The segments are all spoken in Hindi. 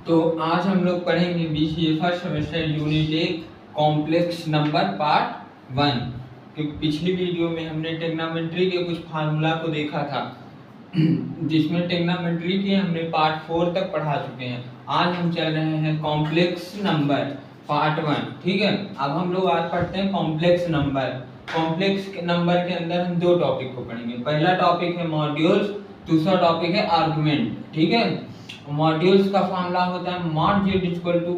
तो आज हम लोग पढ़ेंगे BCA first semester unit 1 complex number part 1। क्योंकि पिछली वीडियो में हमने टेग्नामेट्री के कुछ फार्मूला को देखा था जिसमें टेग्नामेट्री के हमने पार्ट 4 तक पढ़ा चुके हैं। आज हम चल रहे हैं कॉम्प्लेक्स नंबर पार्ट 1। ठीक है, अब हम लोग आज पढ़ते हैं कॉम्प्लेक्स नंबर। कॉम्प्लेक्स नंबर के अंदर हम दो टॉपिक को पढ़ेंगे। पहला टॉपिक है मॉड्यूल्स, दूसरा टॉपिक है आर्गुमेंट। ठीक है, मॉड्यूल्स का फॉर्मूला होता है mod z equal to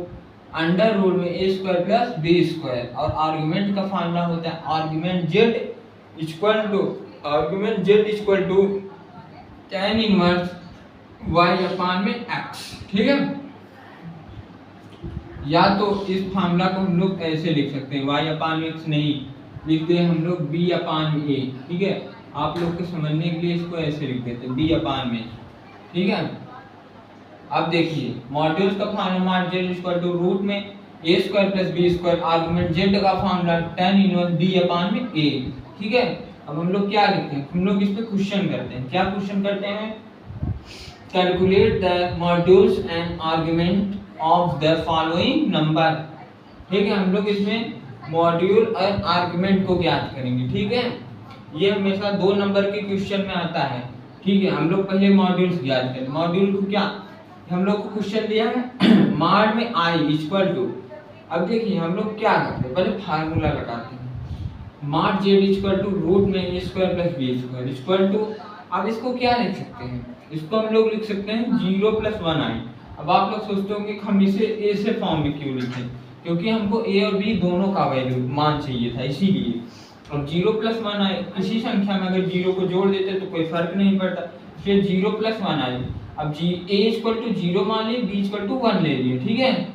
under root में a square plus B square, और आर्गुमेंट का फॉर्मूला होता है argument z equal to tan inverse y upon में x। ठीक है, या तो इस फॉर्मूला को हम लोग ऐसे लिख सकते हैं, y अपान में x नहीं लिखते हैं हम लोग b अपान में a। ठीक है, आप लोग को समझने के लिए इसको ऐसे लिख देते हैं b अपान में। ठीक है, अब देखिए मॉड्यूल्स का formula z equal to root में a square plus b square, argument z का formula tan inverse b upon में a। ठीक है, अब हम लोग क्या लिखते हैं, हम लोग इस पे क्वेश्चन करते हैं। क्या क्वेश्चन करते हैं? Calculate the modulus and argument of the following number. ठीक है, हम लोग इसमें मॉड्यूल और आर्गुमेंट को ज्ञात करेंगे। ठीक है, ये हमेशा 2 नंबर के क्वेश्चन में आता है। ठीक है, हम लोग पहले मॉड्यूल्स ज्ञात करें। मॉड्यूल को क्या हम लोग को क्वेश्चन दिया है मॉड में i इक्वल टू, अब देखिए हम लोग क्या करते हैं, पहले फार्मूला लगाते हैं mod z equal to root में a square plus b square equal to, अब इसको क्या लिख सकते हैं, इसको हम लोग लिख सकते हैं 0 प्लस 1i। अब आप लोग सोचते होंगे कि हम इसे a से फॉर्म में क्यों लिखें, क्योंकि हमको a और b दोनों का वैल्यू मान चाहिए था, इसीलिए। अब 0 प्लस 1i, किसी संख्या में अगर 0 को जोड़ देते तो कोई फर्क नहीं पड़ता, फिर 0 प्लस 1i। अब a इक्वल टू 0 मान लिए, b इक्वल टू 1 ले लिए। ठीक है,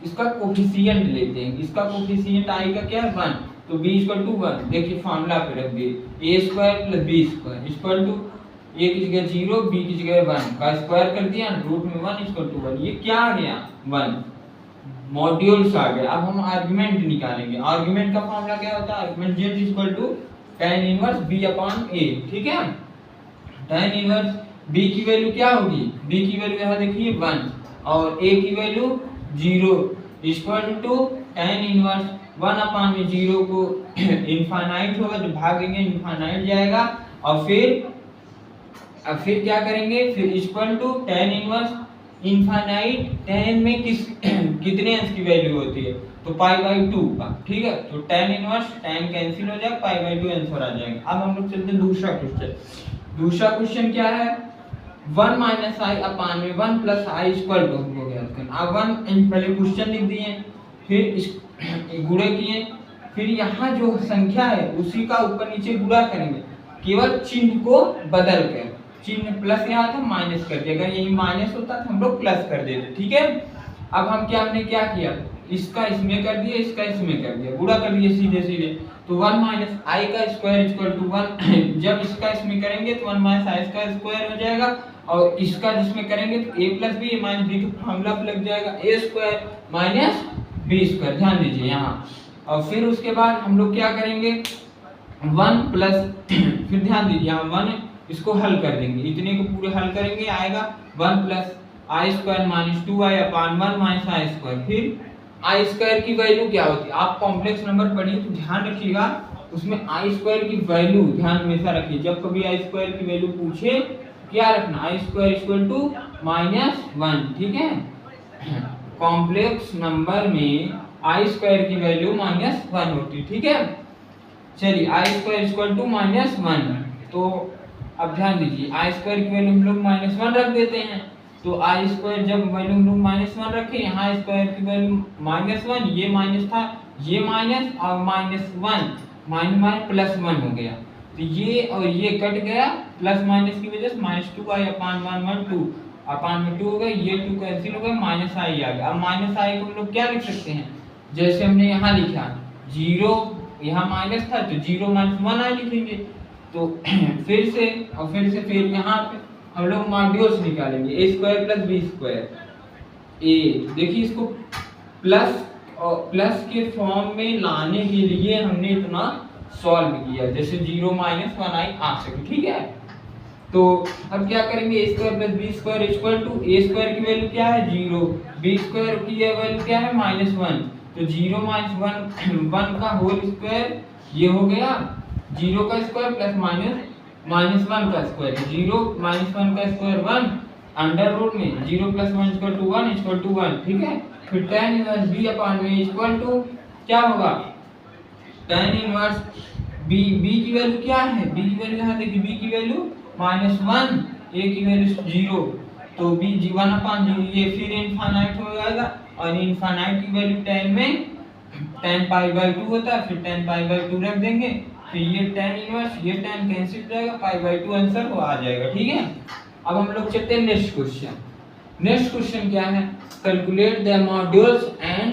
इसका कोफिशिएंट लेते हैं, इसका कोफिशिएंट i का क्या है 1, तो b इक्वल टू 1। देखिए फार्मूला पे रख दिए a square plus b square equal to a की जगह 0 b की जगह 1 का स्क्वायर कर दिया, रूट में 1 इक्वल टू 1। ये क्या आ गया 1, मॉड्यूल्स आ गया। अब हम आर्गुमेंट निकालेंगे। आर्गुमेंट का फार्मूला क्या होता है, argument z equal to tan inverse b upon a। ठीक है, tan इनवर्स b की वैल्यू क्या होगी, b की वैल्यू यहाँ देखिए 1 और a की value 0 equal to tan inverse 1 upon में 0 को इनफाइनाइट होगा, जो भागेंगे इनफाइनाइट जाएगा, और फिर क्या करेंगे, फिर equal to tan inverse infinite, tan में कितने अंश की वैल्यू होती है, तो π/2 का। ठीक है, तो tan इनवर्स tan कैंसिल हो जाएगा, π/2 आंसर आ जाएगा। अब हम लोग चलते हैं दूसरा क्वेश्चन। दूसरा क्वेश्चन क्या है, 1 माइनस i अपान में 1 प्लस i इक्वल टू हो गया। अब 1 पहले क्वेश्चन लिख दिए, फिर इस गुणे किए, फिर यहाँ जो संख्या है उसी का ऊपर नीचे गुणा करेंगे, केवल चिन्ह को बदल कर। चिन्ह प्लस यहाँ था माइनस कर दिया, अगर यही माइनस होता तो हम लोग प्लस कर देते। ठीक है, अब हमने क्या किया, इसका इसमें कर दिया, इसका इसमें कर दिया, गुणा कर दिया सीधे सीधे, तो 1 माइनस आई का स्क्वायर इक्वल टू 1। जब इसका इसमें करेंगे तो 1 माइनस आई का स्क्वायर हो जाएगा, और इसका जिसमें करेंगे तो a plus b minus b का फॉर्मूला पे लग जाएगा a square minus b square. ध्यान दीजिए यहाँ, और फिर उसके बाद हम लोग क्या करेंगे 1 प्लस फिर ध्यान दीजिए यहाँ 1, इसको हल कर देंगे, इतने को पूरे हल करेंगे, आएगा 1 प्लस आई स्क्वायर माइनस 2i अपान 1 माइनस आई स्क्वायर। फिर आई स्क्वायर की वैल्यू क्या होती है, आप कॉम्प्लेक्स नंबर पढ़िए तो ध्यान रखिएगा, उसमें आई स्क्वायर की वैल्यू ध्यान हमेशा रखिए। जब कभी आई स्क्वायर की वैल्यू पूछे क्या रखना, आई स्क्वायर इक्वल टू -1। ठीक है, कॉम्प्लेक्स नंबर में आई स्क्वायर की वैल्यू -1 होती है। ठीक है, चलिए आई स्क्वायर इक्वल टू -1, तो अब ध्यान दीजिए आई स्क्वायर की वैल्यू हम लोग -1 रख देते हैं, तो आई स्क्वायर जब वैल्यू हम लोग -1 रखे, यहाँ स्क्वायर की वैल्यू -1, ये माइनस था, ये माइनस और -1 माइनस प्लस 1 हो गया, तो ये और ये कट गया, प्लस माइनस की वजह से -2i अपान 1 2 अपान में 2 हो गया, ये 2 कैंसिल हो गया, माइनस आई आ गया। अब माइनस आई को हम लोग क्या लिख सकते हैं, जैसे हमने यहाँ लिखा 0, यहाँ माइनस था तो 0 माइनस 1 आई लिखेंगे, तो फिर यहाँ पे हम लोग मॉड्यूल्स निकालेंगे a square plus b square. a देखिए इसको प्लस के फॉर्म में लाने के लिए हमने इतना सॉल्व किया, जैसे 0 माइनस 1i आ सके। ठीक है, तो अब क्या करेंगे, A square plus B square equal to A square की वैल्यू क्या है 0, बी स्क्वायर की वैल्यू क्या है -1, तो 0 - 1 का होल स्क्वायर ये हो गया 0 का स्क्वायर प्लस -1 का स्क्वायर, 0 - 1 का स्क्वायर 1 अंडर रूट में 0 + 1 = 1, ठीक है। फिर tan इनवर्स b अपॉन में इक्वल टू क्या होगा, tan इनवर्स b की वैल्यू क्या है, b की वैल्यू यहाँ देखिए, b की वैल्यू -1, a की वैल्यू 0, तो b 1/0, ये फिर इनफाइनाइट हो जाएगा और इनफाइनाइट की वैल्यू tan में tan π/2 होता है, फिर tan π/2 रख देंगे, फिर ये tan इनवर्स ये tan कैंसिल हो जाएगा, π/2 आंसर वो आ जाएगा, ठीक है। अब हम लोग चलते हैं नेक्स्ट क्वेश्चन। नेक्स्ट क्वेश्चन क्या है, calculate the modulus and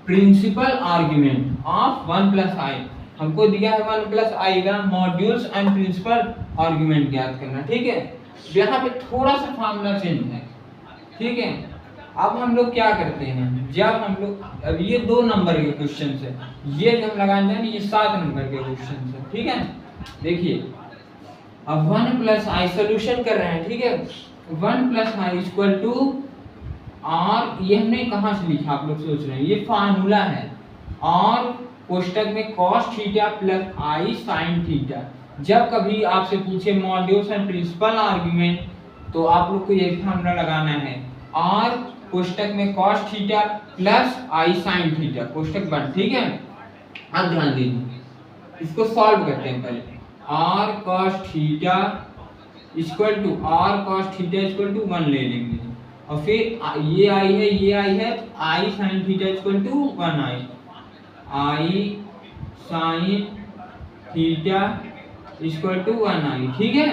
principal argument of 1 + i। हमको दिया है 1 + i का मॉड्यूल्स एंड प्रिंसिपल आर्गुमेंट ज्ञात करना, ठीक है। यहाँ पे थोड़ा सा फार्मूला चेंज है, ठीक है। अब हम लोग क्या करते हैं, जब हम लोग अब ये 2 नंबर के क्वेश्चन है, ये जब लगाते हैं ये 7 नंबर के क्वेश्चन है, ठीक है। देखिए अब 1 + i सॉल्यूशन कर रहे हैं, ठीक है। 1 + i = और ये हमने कहाँ से लिखा, आप लोग सोच रहे हैं, ये फार्मूला है, और कोष्टक में cos theta plus i sin theta. जब कभी आपसे पूछे मॉड्यूल्स एंड प्रिंसिपल आर्गुमेंट, तो आप लोग को ये फार्मूला लगाना है, और कोष्टक में cos theta plus i sin theta, कोष्टक बंद, ठीक है। अब ध्यान दीजिए, इसको सॉल्व करते हैं पहले। r cos थीटा = 1 ले लेंगे, और फिर ये i है, ये i है, i sin theta = 1i, i sin theta = 1i, ठीक है।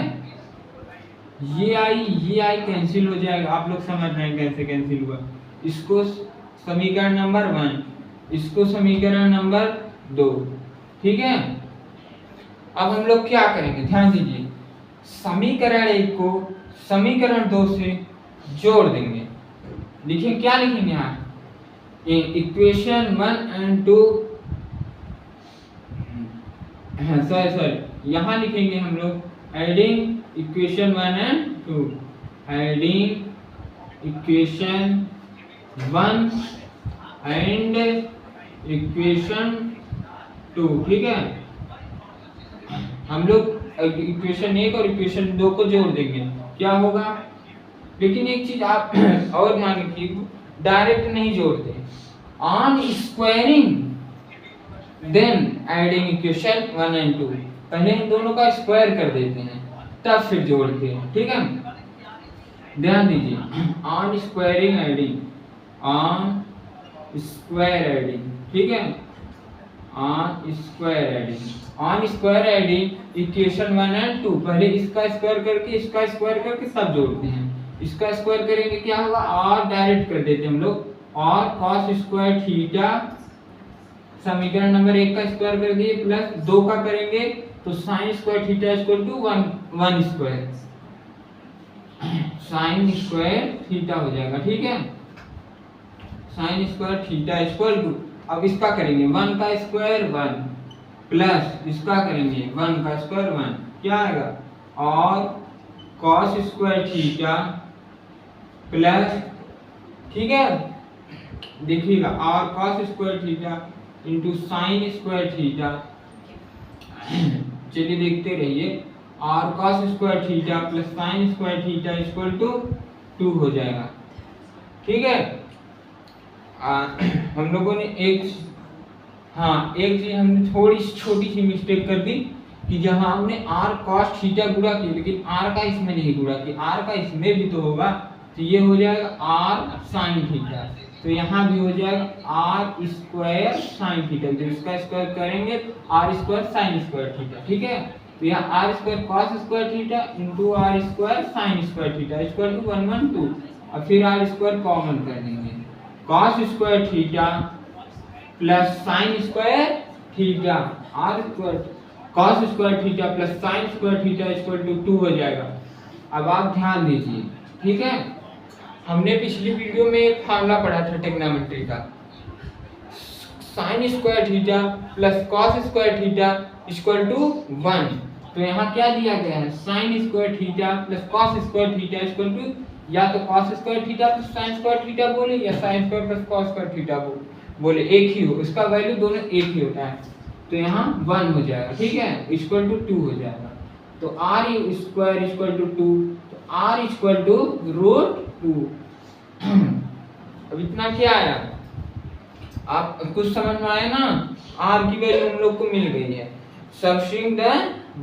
ये i कैंसिल हो जाएगा, आप लोग समझ रहे हैं कैसे कैंसिल हुआ। इसको समीकरण नंबर 1, इसको समीकरण नंबर 2, ठीक है। अब हम लोग क्या करेंगे, ध्यान दीजिए, समीकरण 1 को समीकरण 2 से जोड़ देंगे। देखिए क्या लिखेंगे यहाँ, इक्वेशन 1 और 2, सॉरी यहाँ लिखेंगे हम लोग एडिंग इक्वेशन 1 और 2, एडिंग इक्वेशन 1 एंड इक्वेशन 2, ठीक है। हम लोग इक्वेशन 1 और इक्वेशन 2 को जोड़ देंगे, क्या होगा। लेकिन एक चीज आप और ध्यान रखिए, डायरेक्ट नहीं जोड़ते, on squaring then adding equation 1 और 2, पहले इन दोनों का स्क्वायर कर देते हैं तब फिर जोड़ते हैं, ठीक है। ध्यान दीजिए, on squaring adding, on square adding, ठीक है, on square adding, on square adding equation 1 और 2, पहले इसका स्क्वायर करके सब जोड़ते हैं। इसका स्क्वायर करेंगे क्या होगा, और डायरेक्ट कर देते हैं हम लोग, और cos स्क्वायर थीटा समीकरण नंबर 1 का स्क्वायर कर दिए, प्लस 2 का करेंगे तो sin square theta = 1 square, sin square theta हो जाएगा, ठीक है। sin स्क्वायर थीटा = अब इसका करेंगे 1 का स्क्वायर 1 प्लस इसका करेंगे 1 का स्क्वायर 1, क्या आएगा, और cos स्क्वायर थीटा प्लस, ठीक है, देखिएगा, और cos square theta into sine square theta, चलिए देखते रहिए, और cos square theta plus sine square theta = 2 हो जाएगा, ठीक है। हम लोगों ने एक चीज हमने थोड़ी छोटी सी मिस्टेक कर दी कि जहां हमने r cos थीटा गुणा किया, लेकिन r का इसमें नहीं गुणा किया, r का इसमें भी तो होगा, तो ये हो जाएगा r sin थीटा, तो यहाँ भी हो जाएगा r स्क्वायर sin थीटा, जब इसका स्क्वायर करेंगे r square sin square theta, ठीक है। तो यहाँ r square cos square theta into r square sin square theta = 1 1 2, और फिर r स्क्वायर कॉमन कर देंगे, cos square theta plus sine square theta, r square cos square theta plus sine square theta = 2 हो जाएगा। अब आप ध्यान दीजिए, ठीक है, हमने पिछली वीडियो में एक फार्मूला पढ़ा था ट्रिग्नोमेट्री का, sine square theta plus cos square theta = 1, तो यहाँ क्या दिया गया है, sine square theta plus cos square theta equal to या तो cos square theta plus sine square theta बोले या sine square plus cos square theta बोले, एक ही हो, उसका वैल्यू दोनों एक ही होता है। तो यहाँ 1 हो जाएगा, ठीक है, इक्वल टू 2 हो जाएगा। तो आर स्क्वायर इक्वल टू 2, तो आर इक्वल टू रूट 2। अब इतना क्या आया, आप कुछ समझ में आया ना, आर की वैल्यू हम लोग को मिल गई है, सब्स्टिट्यूट द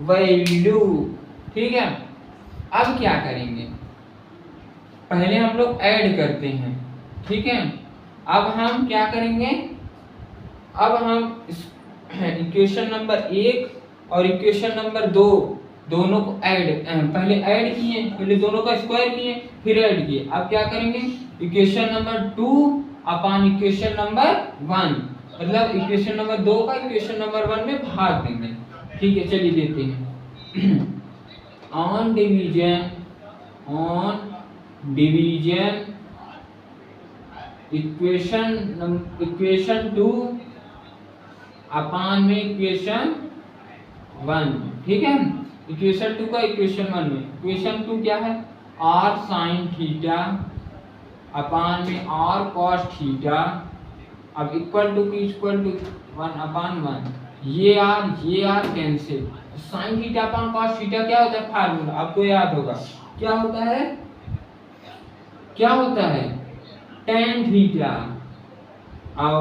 वैल्यू, ठीक है। अब क्या करेंगे, पहले हम लोग ऐड करते हैं, ठीक है। अब हम क्या करेंगे, अब हम इक्वेशन नंबर 1 और इक्वेशन नंबर 2 दोनों को ऐड, पहले ऐड किए, पहले दोनों का स्क्वायर किए फिर ऐड किए। अब क्या करेंगे, equation number 2 upon equation number 1, मतलब इक्वेशन नंबर 2 का इक्वेशन नंबर 1 में भाग देंगे, ठीक है। चलिए देते हैं, ऑन डिवीजन इक्वेशन 2 अपॉन में इक्वेशन 1, ठीक है। इक्वेशन 2 का इक्वेशन 1 में, इक्वेशन 2 क्या है, r sin थीटा अपॉन में r cos थीटा, अब इक्वल टू की इक्वल टू 1 अपॉन 1, ये r cancel, sin theta upon cos theta क्या होता है, फार्मूला आपको याद होगा, क्या होता है tan थीटा, और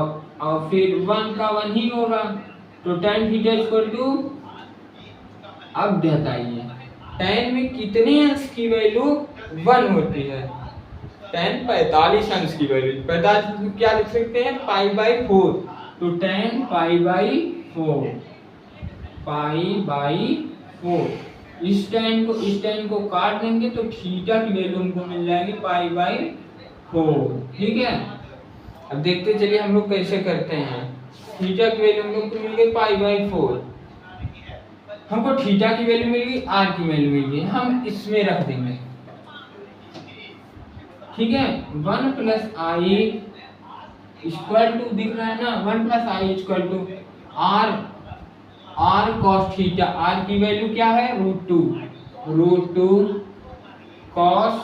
फिर 1 का 1 ही होगा, तो tan थीटा इक्वल टू, अब बताइए tan में कितने अंश की वैल्यू 1 होती है, tan 45 अंश की वैल्यू, 45 क्या लिख सकते हैं, π/4, तो tan π/4, इस tan को काट देंगे तो थीटा की वैल्यू हमको मिल जाएगी π/4, ठीक है। अब देखते चलिए हम लोग कैसे करते हैं, थीटा की वैल्यू हम लोग को मिल गई π/4, हमको थीटा की वैल्यू मिल गई, आर की वैल्यू मिल गई, हम इसमें रख देंगे, ठीक है। 1 प्लस आई इक्वल टू, दिख रहा है ना, 1 plus I equal to r cos theta, r की वैल्यू क्या है, √2 कॉस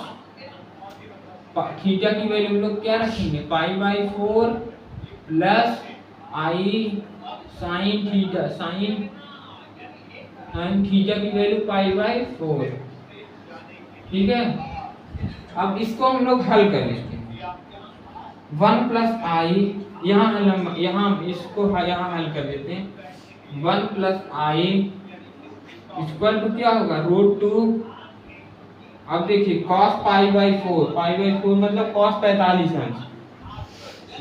थीटा की वैल्यू हम लोग क्या रखेंगे, π/4 plus I sine theta, sign theta की वैल्यू π/4, ठीक है। अब इसको हम लोग हल कर लेते हैं, 1 प्लस आई, यहाँ इसको यहाँ हल कर लेते हैं, 1 प्लस आई इक्वल टू क्या होगा, √2, अब देखिए cos π/4 मतलब cos 45 अंश,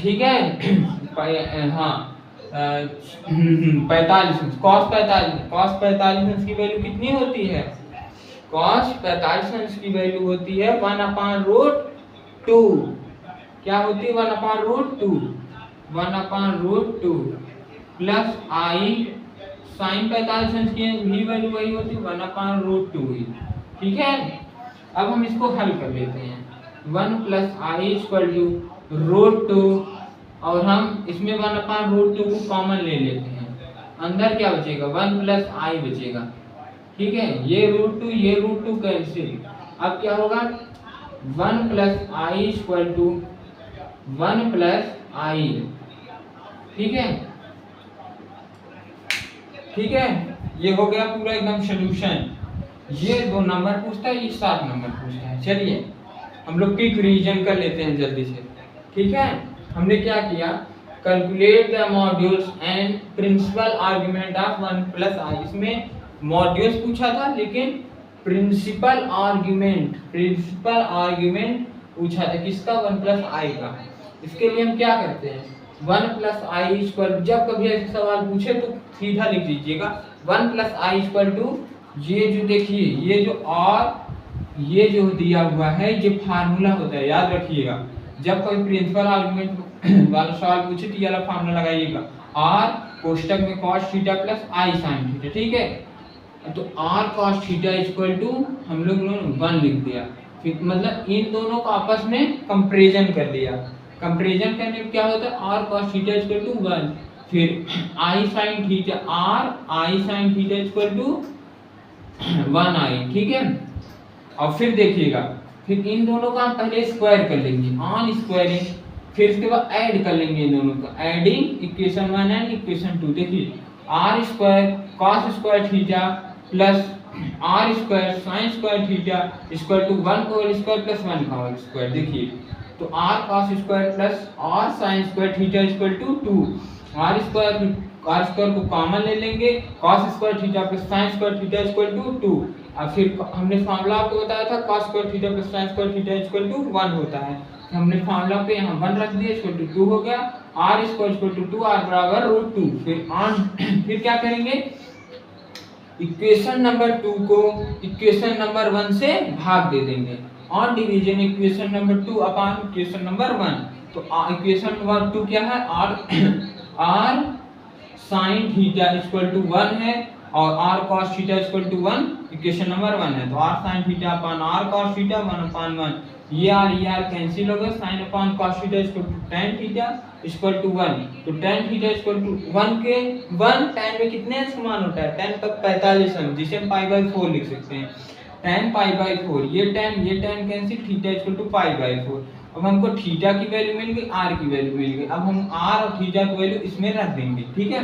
ठीक है, हाँ 45 अंश, cos 45 अंश की वैल्यू कितनी होती है, cos 45 अंश की वैल्यू होती है 1/√2, क्या होती है, 1/√2 प्लस आई साइन 45 अंश की भी वैल्यू वही होती है 1/√2 ही, ठीक है। अब हम इसको हल कर लेते हैं, 1 प्लस आई इक्वल टू √2, और हम इसमें 1/√2 को कॉमन ले लेते हैं, अंदर क्या बचेगा, 1 प्लस आई बचेगा, ठीक है। ये √2 कैंसिल, अब क्या होगा, 1 plus I equal to 1 plus I, ठीक है। ये हो गया पूरा एकदम सोल्यूशन, ये 2 नंबर पूछता है, ये 7 नंबर पूछता है। चलिए हम लोग क्विक रिवीजन कर लेते हैं जल्दी से, ठीक है। हमने क्या किया, calculate the modulus and principal argument of 1 plus I, इसमें मॉड्यूल्स पूछा था लेकिन प्रिंसिपल आर्गुमेंट पूछा था, किसका, 1 प्लस आई का। इसके लिए हम क्या करते हैं, 1 प्लस आई इक्वल, जब कभी ऐसे सवाल पूछे तो सीधा लिख दीजिएगा 1 प्लस आई इक्वल टू, ये जो देखिए ये जो और ये जो दिया हुआ है ये फार्मूला होता है, याद रखिएगा। जब कोई प्रिंसिपल आर्गुमेंट वाला सवाल पूछे तो ये वाला फार्मूला लगाइएगा, r कोष्टक में cos theta plus i sin theta, ठीक है। तो r cos theta equal to हम लोग 1 लिख दिया, फिर मतलब इन दोनों को आपस में कंपैरिजन कर लिया। कंपैरिजन करने में क्या होता है, r cos theta equal to 1, फिर i sin theta equal to 1i, ठीक है। और फिर देखिएगा, फिर इन दोनों का हम पहले स्क्वायर कर लेंगे, ऑन स्क्वायरिंग, फिर इसके बाद ऐड कर लेंगे इन दोनों का, एडिंग इक्वेशन 1 एंड इक्वेशन 2। देखिए r square cos square theta plus r square sine square theta equal to 1 का होल स्क्वायर प्लस 1 का होल स्क्वायर। देखिए तो r cos square plus r sine square theta equal to 2, r square को कॉमन ले लेंगे, cos square theta plus sin square theta equal to 2। अब फिर हमने फार्मूला आपको बताया था cos square theta plus sin square theta equal to 1 होता है, तो हमने फार्मूला पे यहाँ 1 रख दिया, इक्वल टू 2 हो गया, r square equal to 2, r बराबर रूट 2। फिर क्या करेंगे, इक्वेशन नंबर 2 को इक्वेशन नंबर 1 से भाग दे देंगे, on division equation number 2 upon equation number 1। तो इक्वेशन नंबर 2 क्या है, r sine theta equal to 1 है और r cos theta equal to 1 equation number 1 है, तो r sine theta upon r cos theta 1 upon 1, ये r कैंसिल हो गया, sine upon cos theta equal to tan theta equal to 1, तो tan थीटा इक्वल टू 1 के 1 tan में कितने समान होता है, tan तक 45 है, जिसे हम पाई बाई 4 लिख सकते हैं, tan पाई बाई 4, ये tan cancel, theta equal to pi by 4। अब हमको थीटा की वैल्यू मिल गई, आर की वैल्यू मिल गई, अब हम आर और थीटा की वैल्यू इसमें रख देंगे, ठीक है।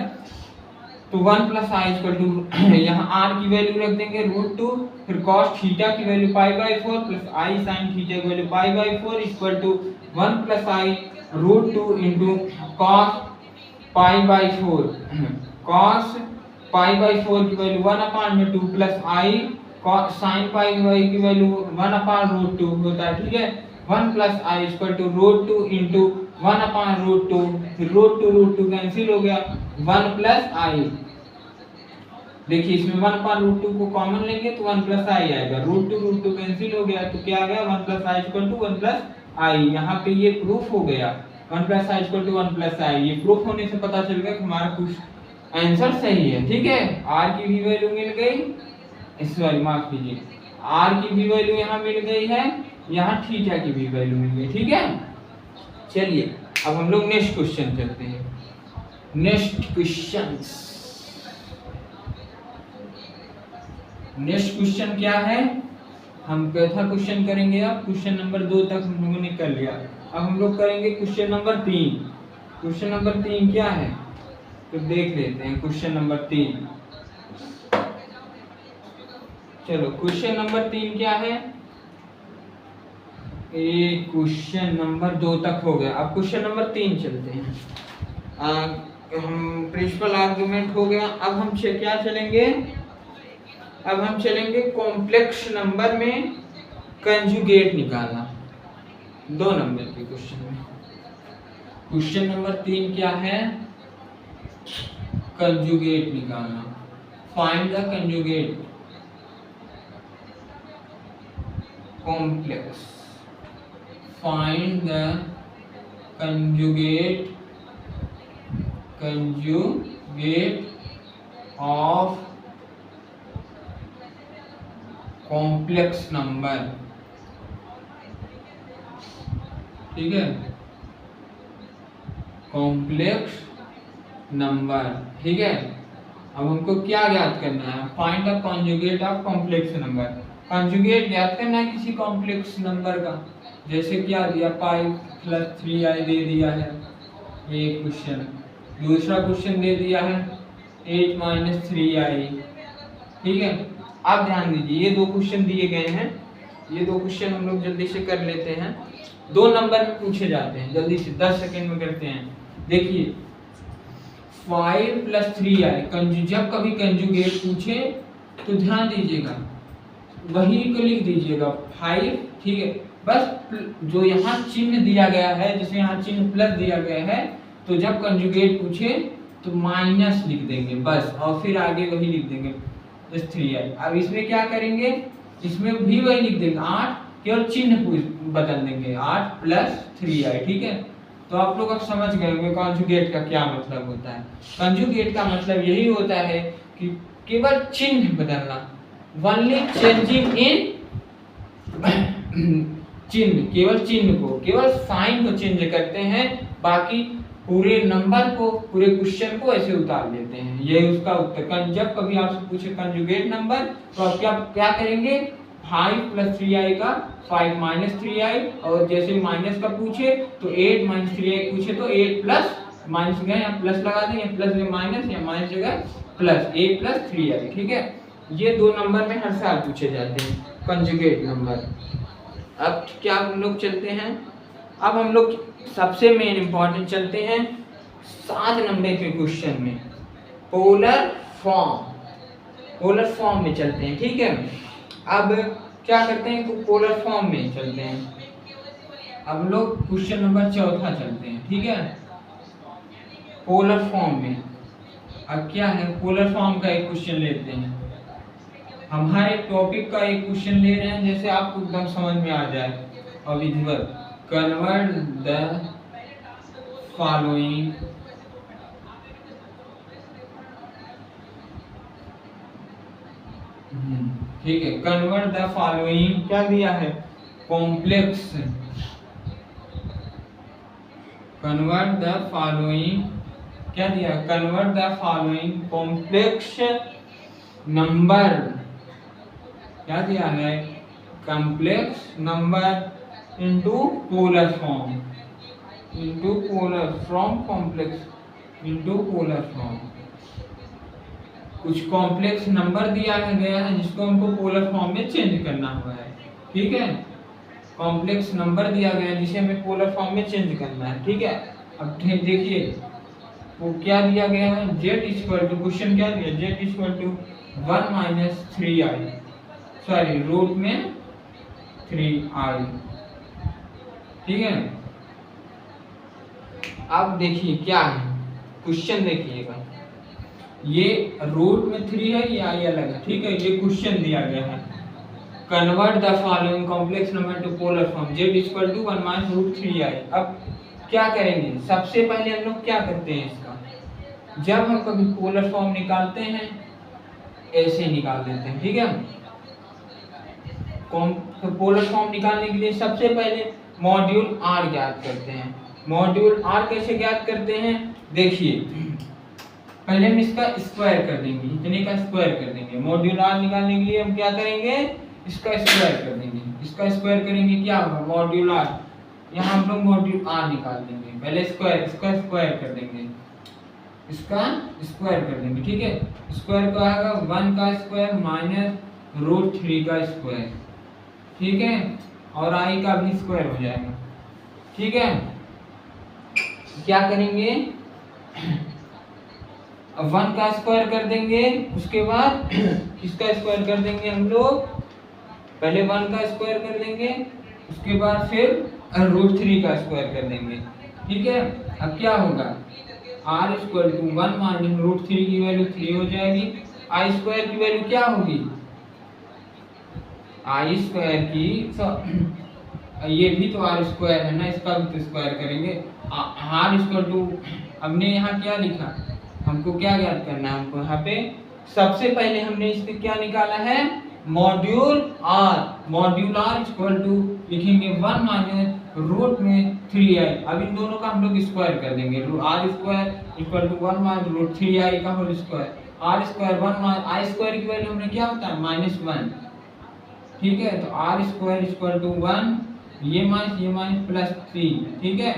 तो 1 प्लस आई इक्वल टू यहाँ आर की वैल्यू रख देंगे रूट 2, फिर cos थीटा की value pi by 4 plus I sine theta की value pi by 4 equal to 1 plus I root 2 into cos pi by 4, cos pi by 4 की वैल्यू 1 अपॉन में 2 plus I sine pi by की वैल्यू 1 अपॉन रूट 2 होता है, ठीक है। 1 plus I equal to root 2 into 1 upon root 2, फिर रूट 2 कैंसिल हो गया, 1 प्लस आई, देखिए इसमें 1 अपॉन रूट 2 को कॉमन लेंगे तो 1 प्लस आई आएगा, रूट 2 कैंसिल हो गया, तो क्या आ गया 1 plus I equal to 1 plus I. यहाँ पे ये प्रूफ हो गया 1 plus I equal to 1 plus I, ये प्रूफ होने से पता चल गया कि हमारा कुछ आंसर सही है, ठीक है। आर की भी वैल्यू मिल गई, सॉरी माफ कीजिए, आर की भी वैल्यू यहाँ मिल गई है, यहाँ थीटा की भी वैल्यू मिल गई, ठीक है। चलिए अब हम लोग नेक्स्ट क्वेश्चन चलते हैं। नेक्स्ट क्वेश्चन क्या है, हम कैसा क्वेश्चन करेंगे, अब क्वेश्चन नंबर 2 तक हम लोगों ने कर लिया, अब हम लोग करेंगे क्वेश्चन नंबर 3। क्वेश्चन नंबर 3 क्या है, तो देख लेते हैं क्वेश्चन नंबर 3। चलो क्वेश्चन नंबर 3 क्या है, एक क्वेश्चन नंबर 2 तक हो गया, अब क्वेश्चन नंबर 3 चलते हैं। हम प्रिंसिपल आर्गुमेंट हो गया, अब हम क्या चलेंगे, अब हम चलेंगे कॉम्प्लेक्स नंबर में कंजुगेट निकालना, 2 नंबर के क्वेश्चन में। क्वेश्चन नंबर 3 क्या है, कंजुगेट निकालना, find the conjugate complex, find the conjugate of complex number, ठीक है, कॉम्प्लेक्स नंबर, ठीक है। अब हमको क्या ज्ञात करना है, find the conjugate of complex number, conjugate ज्ञात करना है किसी कॉम्प्लेक्स नंबर का, जैसे क्या दिया पाई प्लस 3i दे दिया है, एक क्वेश्चन, दूसरा क्वेश्चन दे दिया है 8 माइनस 3i, ठीक है। आप ध्यान दीजिए ये 2 क्वेश्चन दिए गए हैं, ये 2 क्वेश्चन हम लोग जल्दी से कर लेते हैं, 2 नंबर में पूछे जाते हैं, जल्दी से 10 सेकंड में करते हैं। देखिए 5 प्लस 3i, जब कभी कंजुगेट पूछे तो ध्यान दीजिएगा वही को लिख दीजिएगा 5, ठीक है। बस जो यहाँ चिन्ह दिया गया है, जिसे यहाँ चिन्ह प्लस दिया गया है, तो जब कंजुगेट पूछे तो माइनस लिख देंगे बस, और फिर आगे वही लिख देंगे 3i। अब इसमें क्या करेंगे, इसमें भी वही लिख देंगे 8, केवल चिन्ह बदल देंगे 8 प्लस 3i, ठीक है। तो आप लोग अब समझ गए होंगे कंजुगेट का क्या मतलब होता है। कंजुगेट का मतलब यही होता है कि केवल चिन्ह बदलना, only changing in चिन्ह, केवल चिन्ह को, केवल साइन को चेंज करते हैं, बाकी पूरे नंबर को, पूरे क्वेश्चन को ऐसे उतार लेते हैं। ये उसका उत्तर। जब कभी आपसे पूछे कंजुगेट नंबर तो आप क्या क्या करेंगे, 5 + 3 आएगा, 5 - 3 आई, और जैसे माइनस का पूछे तो 8 - 3 आई पूछे तो 8 प्लस माइनस गए या प्लस लगा देंगे, प्लस जगह माइनस या माइनस जगह प्लस, 8 + 3 आई। ठीक है, ये 2 नंबर में हर साल पूछे जाते हैं कंजुगेट नंबर। अब क्या हम लोग चलते हैं, अब हम लोग सबसे मेन इंपॉर्टेंट चलते हैं 7 नंबर के क्वेश्चन में, पोलर फॉर्म में चलते हैं। ठीक है, अब क्या करते हैं, पोलर फॉर्म में चलते हैं। अब लोग क्वेश्चन नंबर 4 चलते हैं। ठीक है, पोलर फॉर्म में अब क्या है, पोलर फॉर्म का एक क्वेश्चन लेते हैं। हमारे टॉपिक का एक क्वेश्चन ले रहे हैं, जैसे आपको एकदम समझ में आ जाए। और विजुअल, कन्वर्ट द फॉलोइंग ठीक है, कन्वर्ट द फॉलोइंग क्या दिया है, कॉम्प्लेक्स, कन्वर्ट द फॉलोइंग क्या दिया, convert the following complex number, क्या दिया है, complex number into polar form, into polar form, complex into polar form. कुछ कॉम्प्लेक्स नंबर दिया गया है जिसको हमको पोलर फॉर्म में चेंज करना हुआ है। ठीक है, कॉम्प्लेक्स नंबर दिया गया है जिसे हमें पोलर फॉर्म में चेंज करना है। ठीक है, अब देखिए वो क्या दिया गया है, z क्वेश्चन क्या दिया, z = 1 - 3i, सॉरी रूट में 3i। ठीक है, अब देखिए क्या है क्वेश्चन, देखिएगा ये रूट में 3 है, ये i अलग है। ठीक है, ये क्वेश्चन दिया गया है, convert the following complex number two polar form, z = 1 - √3i। अब क्या करेंगे, सबसे पहले हम लोग क्या करते हैं, इसका जब हम कभी पोलर फॉर्म निकालते हैं ऐसे निकाल देते हैं। ठीक है, तो पोलर फॉर्म निकालने के लिए सबसे पहले मॉड्यूल r ज्ञात करते हैं। मॉड्यूल r कैसे ज्ञात करते हैं, देखिए पहले हम इसका स्क्वायर कर देंगे, इतने का स्क्वायर कर देंगे। मॉड्यूल r निकालने के लिए हम क्या करेंगे, इसका स्क्वायर कर देंगे। इसका स्क्वायर करेंगे क्या होगा, मॉड्यूल r, यहाँ हम लोग मॉड्यूल r निकाल देंगे। पहले स्क्वायर, इसका स्क्वायर कर देंगे, इसका स्क्वायर कर देंगे। ठीक है, स्क्वायर का आएगा 1 का स्क्वायर - √3 का स्क्वायर। ठीक है, और i का भी स्क्वायर हो जाएगा। ठीक है, क्या करेंगे, 1 का स्क्वायर कर देंगे, उसके बाद किसका स्क्वायर कर देंगे हम लोग, पहले 1 का स्क्वायर कर देंगे, उसके बाद फिर √3 का स्क्वायर कर देंगे। ठीक है, अब क्या होगा, r = 1 - √3 की वैल्यू 3 हो जाएगी, i² की वैल्यू क्या होगी, i² की, ये भी तो r² है ना, इसका भी तो स्क्वायर करेंगे। r हमने यहाँ क्या लिखा, हमको क्या ज्ञात करना है, हमको यहाँ पे सबसे पहले हमने इससे क्या निकाला है, मॉड्यूल r = लिखेंगे 1 - √3i। अब इन दोनों का हम लोग स्क्वायर कर देंगे, r² = 1 - √3i का होल स्क्वायर, r² 1 i² की वैल्यू हमने क्या होता है, -1। ठीक है, तो r² = 1, ये माइनस प्लस 3। ठीक है,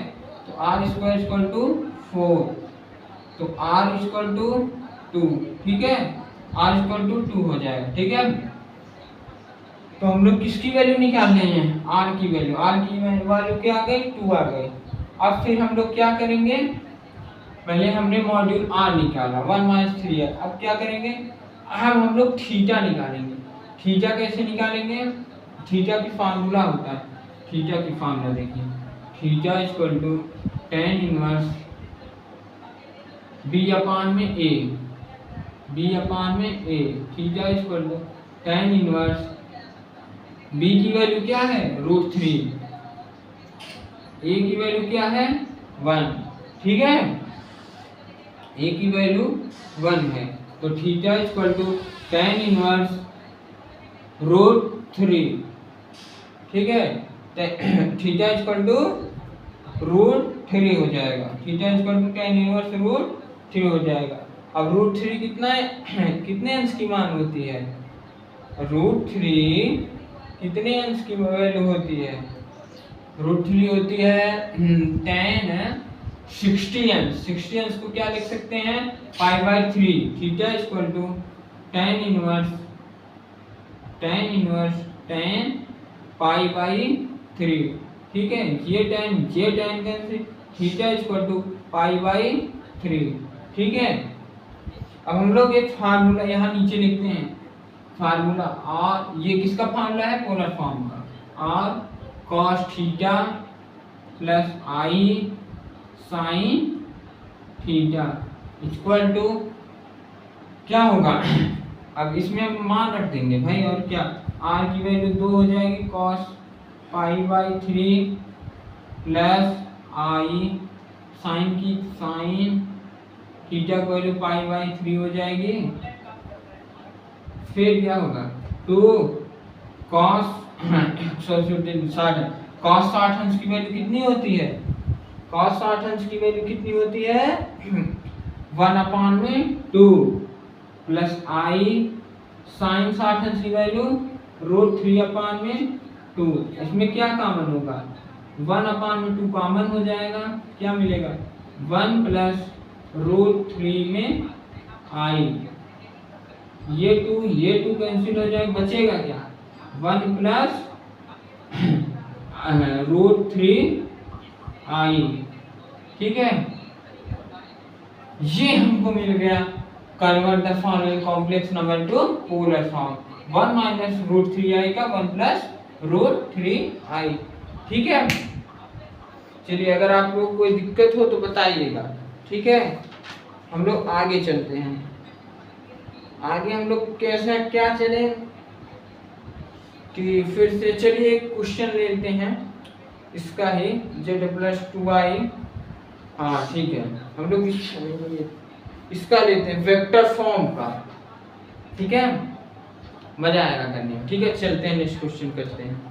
तो r² = 4, तो r = 2। ठीक है, r = 2 हो जाएगा। ठीक है, तो हम लोग किसकी वैल्यू निकाल रहे हैं, r की वैल्यू, क्या आ गई, 2 आ गई। अब फिर हम लोग क्या करेंगे, पहले हमने मॉड्यूल r निकाला 1 - 3i। अब क्या करेंगे, अब हम लोग थीटा निकालेंगे। थीटा कैसे निकालेंगे, थीटा की फार्मूला होता है, थीटा की फार्मूला देखिए, theta = tan 1 b/a, b/a। Theta = tan 1 b की वैल्यू क्या है, √3, a की वैल्यू क्या है, 1। ठीक है, a की वैल्यू 1 है, तो थीटा = tan 1 √3। ठीक है, थीटा इक्वल टू √3 हो जाएगा। Theta equal to tan inverse √3 हो जाएगा। अब √3 कितना है कितने अंश की मान होती है? √3 कितने अंश की वैल्यू होती है? √3 होती है tan 60 अंश। 60 अंश को क्या लिख सकते हैं? π/3। Theta equal to tan inverse tan π/3। ठीक है, ये tan cancel, theta equal to π/3। ठीक है, अब हम लोग एक फार्मूला यहाँ नीचे लिखते हैं। फार्मूला और ये किसका फार्मूला है? पोलर फॉर्म का। और cos theta plus i sin theta equal to क्या होगा? अब इसमें हम मान रख देंगे भाई, और क्या, r की वैल्यू 2 हो जाएगी, cos π/3 plus i sin theta की वैल्यू π/3 हो जाएगी। फिर क्या होगा? 2 cos 60 अंश की वैल्यू कितनी होती है? cos 60 अंश की वैल्यू कितनी होती है? 1/2 प्लस i sin 60 अंश की वैल्यू √3/2। इसमें क्या कॉमन होगा? 1/2 कॉमन हो जाएगा, क्या मिलेगा? 1 प्लस √3 में i, ये 2 कैंसिल हो जाएगा, बचेगा क्या? 1 प्लस √3i। ठीक है, ये हमको मिल गया convert the following complex number two polar form. 1 minus √3i का 1 प्लस √3i। ठीक है, चलिए अगर आप लोग कोई दिक्कत हो तो बताइएगा। ठीक है, हम लोग आगे चलते हैं। आगे हम लोग कैसा क्या चले कि फिर से चलिए क्वेश्चन लेते हैं इसका ही, z प्लस 2i। हाँ ठीक है, हम लोग इसका लेते हैं वेक्टर फॉर्म का। ठीक है, मजा आएगा करने में। ठीक है, चलते हैं नेक्स्ट क्वेश्चन करते हैं।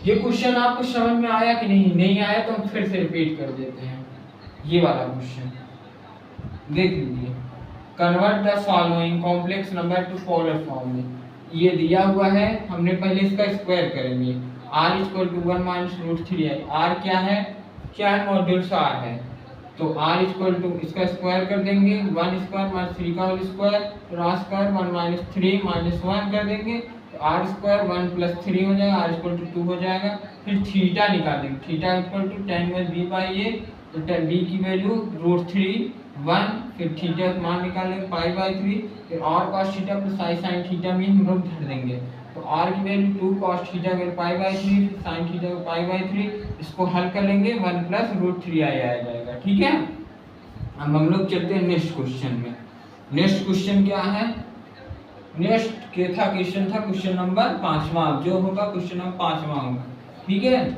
ये क्वेश्चन आपको समझ में आया कि नहीं आया तो हम फिर से रिपीट कर देते हैं। ये वाला क्वेश्चन देख लीजिए, convert the following complex number two polar form में। ये दिया हुआ है, हमने पहले इसका स्क्वायर करेंगे। r equal to 1 minus √3i। r क्या है मॉड्यूल्स r है, तो r इक्वल टू इसका स्क्वायर कर देंगे, 1 स्क्वायर माइनस 3 का होल स्क्वायर, तो r स्क्वायर 1 माइनस 3 माइनस 1 कर देंगे, तो r स्क्वायर 1 प्लस 3 हो जाएगा, r इक्वल टू 2 हो जाएगा। फिर थीटा निकालेंगे, theta equal to tan inverse b/a, तो b की वैल्यू √3 1, फिर थीटा का मान निकालेंगे π/3, फिर और cos theta plus i sin theta में हम लोग धर देंगे, तो r की वैल्यू 2 cos थीटा की π/3, sin थीटा की π/3, इसको हल कर लेंगे 1 प्लस √3i आ जाएगा। ठीक है, अब हम लोग चलते हैं नेक्स्ट क्वेश्चन में। नेक्स्ट क्वेश्चन क्या है? नेक्स्ट क्वेश्चन था क्वेश्चन नंबर 5वां, जो होगा क्वेश्चन नंबर 5वां होगा। ठीक है,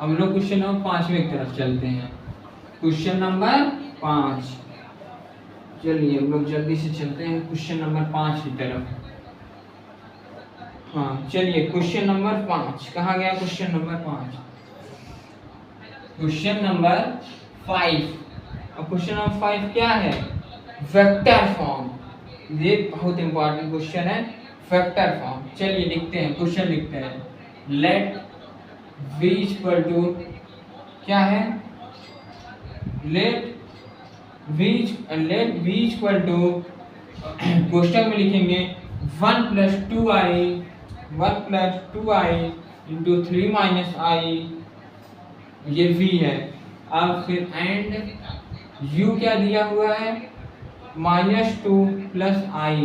हम लोग क्वेश्चन नंबर 5वें की तरफ चलते हैं। क्वेश्चन नंबर 5, चलिए हम लोग जल्दी से चलते हैं क्वेश्चन नंबर 5 की तरफ। हाँ चलिए, क्वेश्चन नंबर 5 कहाँ गया? Question number 5, question number 5। अब क्वेश्चन नंबर 5 क्या है? Vector form. ये बहुत इंपॉर्टेंट क्वेश्चन है, वेक्टर फॉर्म। चलिए लिखते हैं, क्वेश्चन लिखते हैं। लेट v इक्वल टू क्या है? Let v equal to, question में लिखेंगे 1 plus 2i into 3 minus i, ये v है। अब फिर एंड u क्या दिया हुआ है? -2 प्लस i,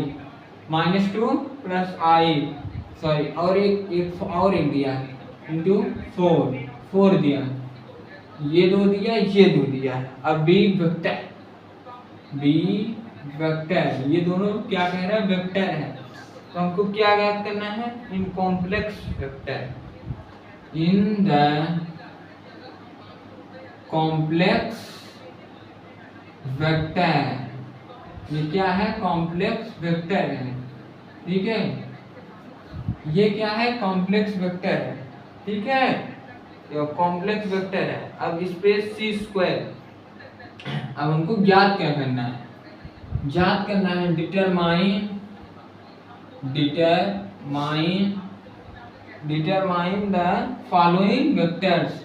सॉरी, और एक दिया है इंटू 4 दिया, ये 2 दिया, ये 2 दिया है। अब b वेक्टर, ये दोनों क्या कह रहा है? वेक्टर है। तो हमको क्या ज्ञात करना है? In complex vector, in the complex vector. ये क्या है? कॉम्प्लेक्स वेक्टर है। ठीक है, ये क्या है? कॉम्प्लेक्स वेक्टर है। ठीक है, ये कॉम्प्लेक्स वेक्टर है। अब स्पेस सी स्क्वायर, अब हमको ज्ञात क्या करना है, ज्ञात करना है डिटरमाइन द फॉलोइंग वेक्टर्स।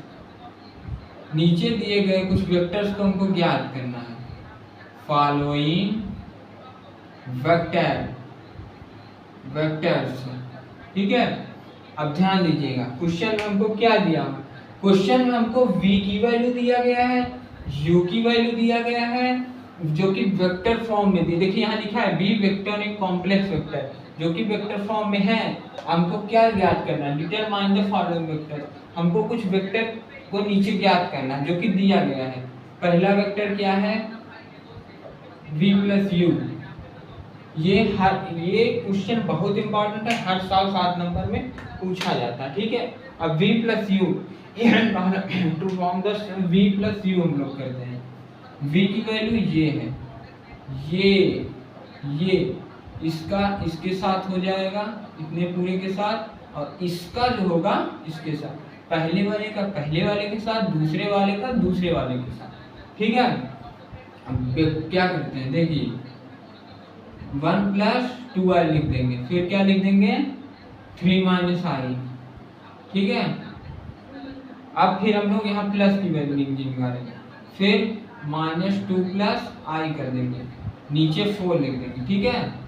नीचे दिए गए कुछ वेक्टर्स को हमको ज्ञात करना है, फॉलोइंग वेक्टर्स, ठीक है। अब ध्यान दीजिएगा, क्वेश्चन में हमको क्या दिया, क्वेश्चन में हमको v की वैल्यू दिया गया है, u की वैल्यू दिया गया है, जो कि वेक्टर फॉर्म में दी। देखिए यहाँ लिखा है v वेक्टर एक कॉम्प्लेक्स वेक्टर जो कि वेक्टर फॉर्म में है। हमको क्या ज्ञात करना है, डिटरमाइन द फॉलोइंग वेक्टर। हमको कुछ वेक्टर को नीचे ज्ञात करना है जो कि दिया गया है। पहला वेक्टर क्या है, v प्लस यू। ये क्वेश्चन बहुत इंपॉर्टेंट है, हर साल 7 नंबर में पूछा जाता है, ठीक है। अब v plus u, to form the v plus u हम लोग करते हैं। v की वैल्यू ये है, ये इसका इसके साथ हो जाएगा, इतने पूरे के साथ, और इसका जो होगा इसके साथ, पहले वाले का पहले वाले के साथ, दूसरे वाले का दूसरे वाले के साथ, ठीक है। अब क्या करते हैं, देखिए 1 प्लस 2i लिख देंगे, फिर क्या लिख देंगे 3 माइनस आई, ठीक है। अब फिर हम लोग यहाँ प्लस की वैल्यू निकालेंगे, फिर -2 प्लस आई कर देंगे, नीचे 4 लिख देंगे, ठीक है।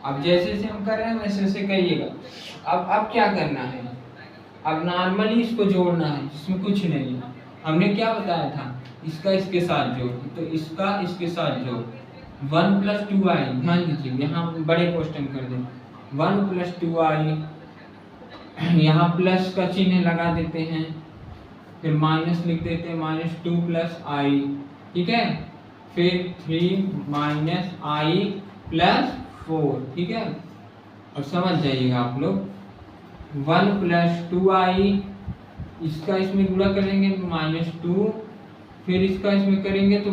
अब जैसे जैसे हम कर रहे हैं वैसे वैसे करिएगा। अब क्या करना है, अब नॉर्मली इसको जोड़ना है, इसमें कुछ नहीं है। हमने क्या बताया था, इसका इसके साथ जोड़, तो इसका इसके साथ जोड़ 1 प्लस 2i, ध्यान दीजिए यहाँ बड़े क्वेश्चन कर दें, 1 प्लस 2i, यहाँ प्लस का चिन्ह लगा देते हैं, फिर माइनस लिख देते हैं, -2 प्लस आई, ठीक है। फिर 3 माइनस आई प्लस 4, ठीक है। और समझ जाइएगा आप लोग, 1 प्लस 2i, इसका इसमें गुणा करेंगे तो -2, फिर इसका इसमें करेंगे तो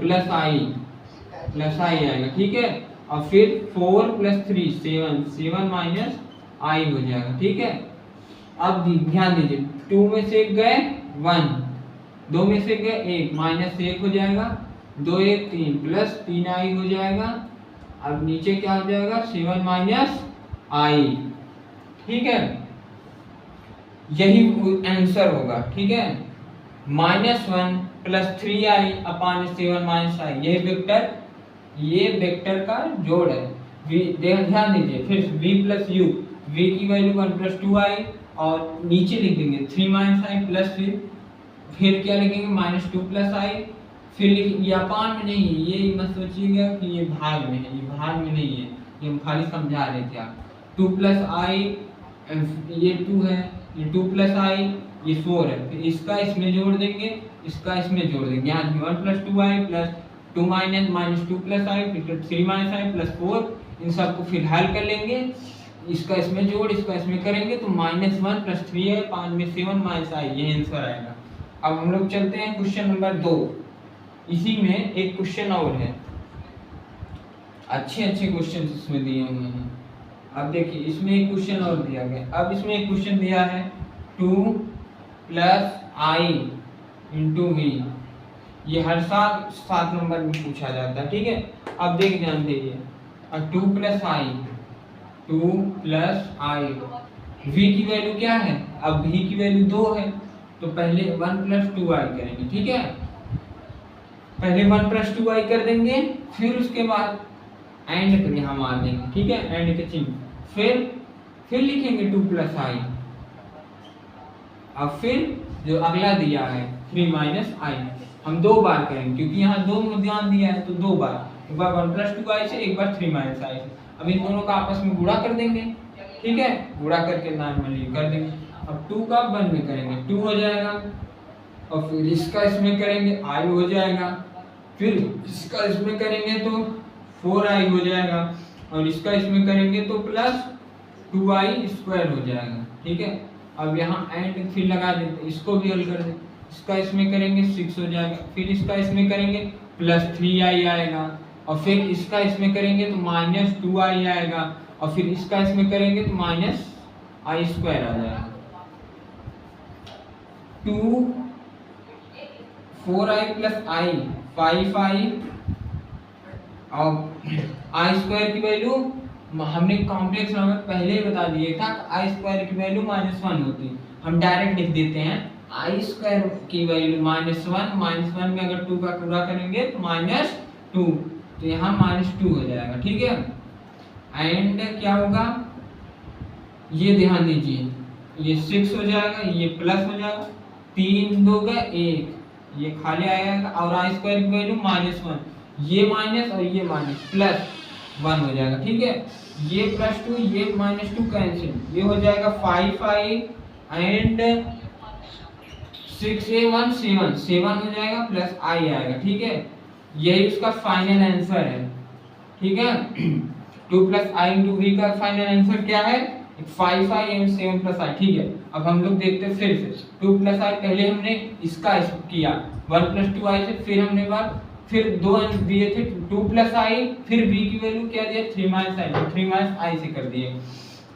प्लस आई आएगा, ठीक है। और फिर 4 प्लस 3 7 माइनस आई हो जाएगा, ठीक है। अब ध्यान दीजिए, 2 में से 1 गए 1, 2 में से गए 1, -1 हो जाएगा, 2 1 3 प्लस 3 आई हो जाएगा। अब नीचे क्या हो जाएगा 7 माइनस आई, ठीक है। यही आंसर होगा, ठीक है। -1 प्लस 3i अपॉन 7 माइनस आई, ये वेक्टर का जोड़ है। ध्यान दीजिए, फिर v प्लस यू, v की वैल्यू 1 प्लस 2i, और नीचे लिख देंगे 3 माइनस आई प्लस फिर क्या लिखेंगे -2 प्लस आई, फिर ये अपान में नहीं है, ये मत सोचिएगा कि ये भाग में है, ये भाग में नहीं है, ये हम खाली समझा रहे थे आप। 2 प्लस आई, ये 2 है, ये 2 प्लस आई, ये 4 है, फिर इसका इसमें जोड़ देंगे, इसका इसमें जोड़ देंगे, यहाँ 1 plus 2i plus 2 -2 plus I, फिर 3 माइनस आई प्लस 4, इन सबको फिर हल कर लेंगे, इसका इसमें जोड़, इसका इसमें करेंगे तो -1 प्लस 3 है, 5 में 7 माइनस आई, ये आंसर आएगा। अब हम लोग चलते हैं क्वेश्चन नंबर 2। इसी में एक क्वेश्चन और है, अच्छे क्वेश्चन इसमें दिए हुए हैं। अब देखिए इसमें एक क्वेश्चन और दिया गया, अब इसमें एक क्वेश्चन दिया है 2 प्लस आई इंटू वी, ये हर साल 7 नंबर में पूछा जाता है, ठीक है। अब देख ध्यान दीजिए, 2 प्लस आई, v की वैल्यू क्या है, अब v की वैल्यू 2 है, तो पहले 1 प्लस 2i करेंगे, ठीक है। पहले 1 प्लस 2i कर देंगे, फिर उसके बाद एंड कर यहाँ मार देंगे, ठीक है, एंड के चिन्ह, फिर लिखेंगे 2 प्लस आई। अब फिर जो अगला दिया है 3 माइनस आई, हम 2 बार करेंगे क्योंकि यहाँ 2 ध्यान दिया है, तो 2 बार, एक बार 1 प्लस 2i से, एक बार 3 माइनस आई से। अब इन दोनों का आपस में गुणा कर देंगे, ठीक है, गुणा करके नॉर्मली कर देंगे। अब 2 का 1 में करेंगे 2 हो जाएगा, और फिर इसका इसमें करेंगे i हो जाएगा, फिर इसका इसमें करेंगे तो 4i हो जाएगा, और इसका इसमें करेंगे तो प्लस 2i स्क्वायर हो जाएगा, ठीक है। अब यहाँ एंड फिर लगा देते, इसको भी हल कर देते, इसका इसमें करेंगे 6 हो जाएगा, फिर इसका इसमें करेंगे प्लस 3i आएगा, और फिर इसका इसमें करेंगे तो -2i आएगा, और फिर इसका इसमें करेंगे तो आई स्क्वायर आ जाएगा। 2 4i प्लस आई 5i और आई स्क्वायर की वैल्यू हमने कॉम्प्लेक्स नंबर पहले ही बता दिया था, आई स्क्वायर की वैल्यू -1 होती है। हम डायरेक्ट लिख देते हैं आई स्क्वायर की वैल्यू -1 में अगर 2 का पूरा करेंगे तो -2, तो यहाँ -2 हो जाएगा। ठीक है, एंड क्या होगा ये ध्यान दीजिए, ये 6 हो जाएगा, ये प्लस हो जाएगा, 3 2 1, ये खाली आएगा और आई स्क्वायर की वैल्यू -1, ये माइनस और ये माइनस +1 हो जाएगा। ठीक है, ये +2 ये -2 कैंसिल, ये हो जाएगा 5i एंड 6a 7 हो जाएगा प्लस आई आएगा। ठीक है, यही उसका फाइनल आंसर है। ठीक है, 2 + i × v का फाइनल आंसर क्या है 5i एंड 7 + i। ठीक है, अब हम लोग देखते हैं फिर से 2 + i, पहले हमने इसका किया 1 + 2i से, फिर हमने फिर 2 अंक दिए थे 2 + i, फिर v की वैल्यू क्या दिया 3 - i से कर दिए,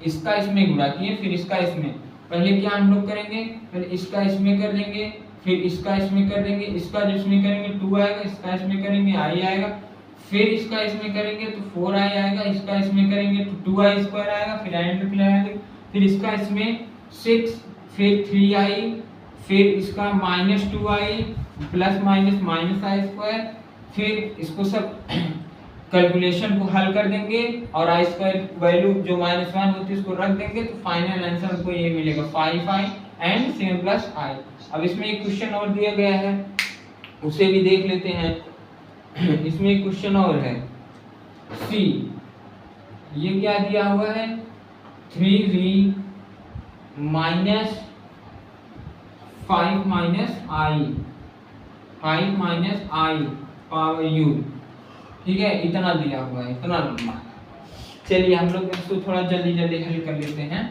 इसका इसमें गुणा किए, फिर इसका इसमें। पहले क्या हम लोग करेंगे, पहले इसका इसमें कर देंगे, फिर इसका इसमें कर देंगे, इसका जिसमें करेंगे 2 आएगा, इसका इसमें करेंगे i आएगा, फिर इसका इसमें करेंगे तो 4i आएगा, इसका इसमें करेंगे तो 2i² आएगा, फिर एंड लिख लेंगे, फिर इसका इसमें 6, फिर 3i, फिर इसका -2i प्लस माइनस -i², फिर इसको सब कैलकुलेशन को हल कर देंगे और आई स्क्वायर वैल्यू जो -1 होती है उसको रख देंगे, तो फाइनल आंसर हमको ये मिलेगा 5i एंड 7 + i। अब इसमें एक क्वेश्चन और दिया गया है, उसे भी देख लेते हैं। इसमें एक क्वेश्चन और है सी, ये क्या दिया हुआ है 3v - 5 - i पावर u। ठीक है, इतना दिया हुआ है, इतना लंबा। चलिए हम लोग इसको थोड़ा जल्दी जल्दी हल कर लेते हैं।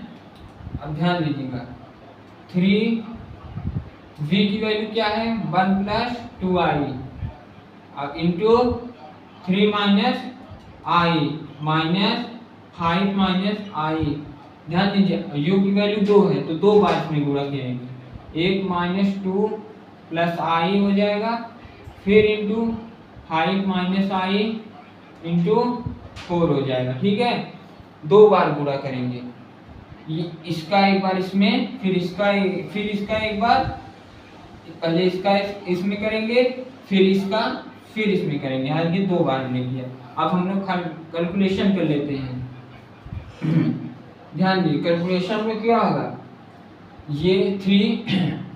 अब ध्यान दीजिएगा 3v की वैल्यू क्या है 1 + 2i अब इंटू 3 - i -5 - i। ध्यान दीजिए u की वैल्यू 2 है तो 2 बार इसमें गुणा करेंगे, एक -2 + i हो जाएगा, फिर इंटू 5 - i इंटू 4 हो जाएगा। ठीक है, 2 बार गुणा करेंगे, इसका एक बार इसमें, फिर इसका एक बार, पहले इसका इसमें करेंगे, फिर इसका फिर इसमें करेंगे, हाँ ये 2 बार हमने किया। अब हम लोग कैलकुलेशन कर लेते हैं। ध्यान दीजिए कैलकुलेशन में क्या होगा, ये 3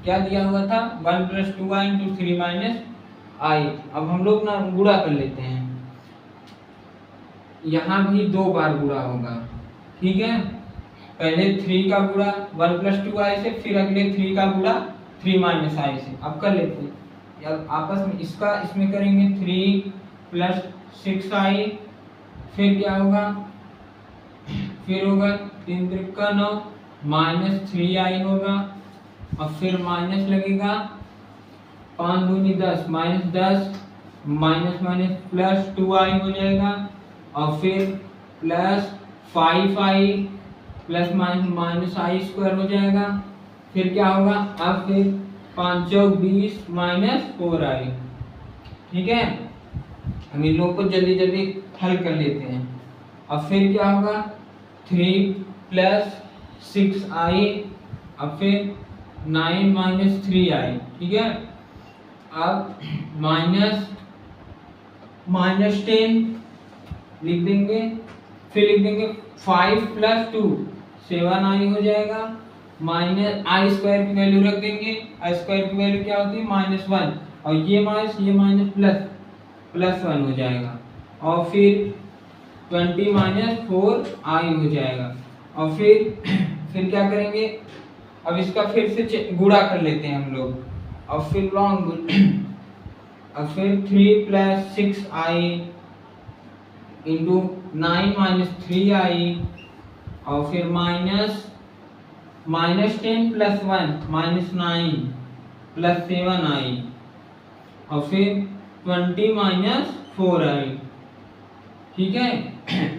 क्या दिया हुआ था 1 + 2i × 3 - i। अब हम लोग ना गुणा कर लेते हैं, यहाँ भी 2 बार गुणा होगा। ठीक है, पहले 3 का गुणा 1 + 2i से, फिर अगले 3 का गुणा 3 - i से। अब कर लेते हैं, अब आपस में इसका इसमें करेंगे 3 + 6i, फिर क्या होगा, फिर होगा 3 × 9 -3i होगा, और फिर माइनस लगेगा 5 दूनी 10 -10 माइनस +2i हो जाएगा, और फिर प्लस 5i प्लस -i² हो जाएगा, फिर क्या होगा, अब फिर 5 × 20 -4i। ठीक है, हम इन लोगों को जल्दी जल्दी हल कर लेते हैं। अब फिर क्या होगा 3 + 6i, अब फिर 9 - 3i। ठीक है, अब -10 लिख देंगे, फिर लिख देंगे 5 + 2 7i हो जाएगा, -i² की वैल्यू रख देंगे, i² की वैल्यू क्या होती है -1, और ये माइनस +1 हो जाएगा, और फिर 20 - 4i हो जाएगा, और फिर क्या करेंगे, अब इसका फिर से गुणा कर लेते हैं हम लोग, और फिर लॉन्ग, और फिर 3 + 6i इंटू 9 - 3i, और फिर -10 + 1 -9 + 7i, और फिर 20 - 4i। ठीक है,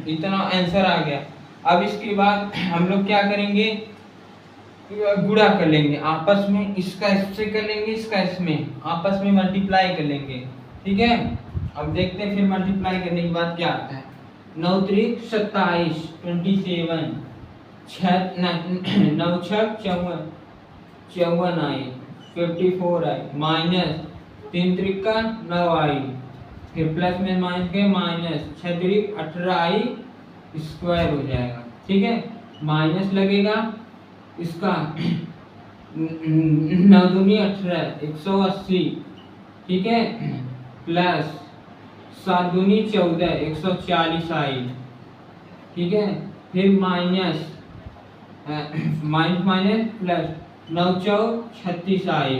इतना आंसर आ गया। अब इसके बाद हम लोग क्या करेंगे, गुणा कर लेंगे आपस में, इसका इससे कर लेंगे, इसका इसमें, आपस में मल्टीप्लाई कर लेंगे। ठीक है, अब देखते हैं फिर मल्टीप्लाई करने के बाद क्या आता है। 9 त्रिक 27 27, 9 छक 54 आई, 54 आई, माइनस 3 त्रिक का 9 आई, फिर प्लस में माइनस के माइनस 6 त्रिक 18 आई स्क्वायर हो जाएगा। ठीक है, माइनस लगेगा इसका 9 दूनी 18 180। ठीक है, प्लस 7 दूनी 14 140 आई। ठीक है, फिर माइनस माइनस प्लस 9 चौक 36 आई,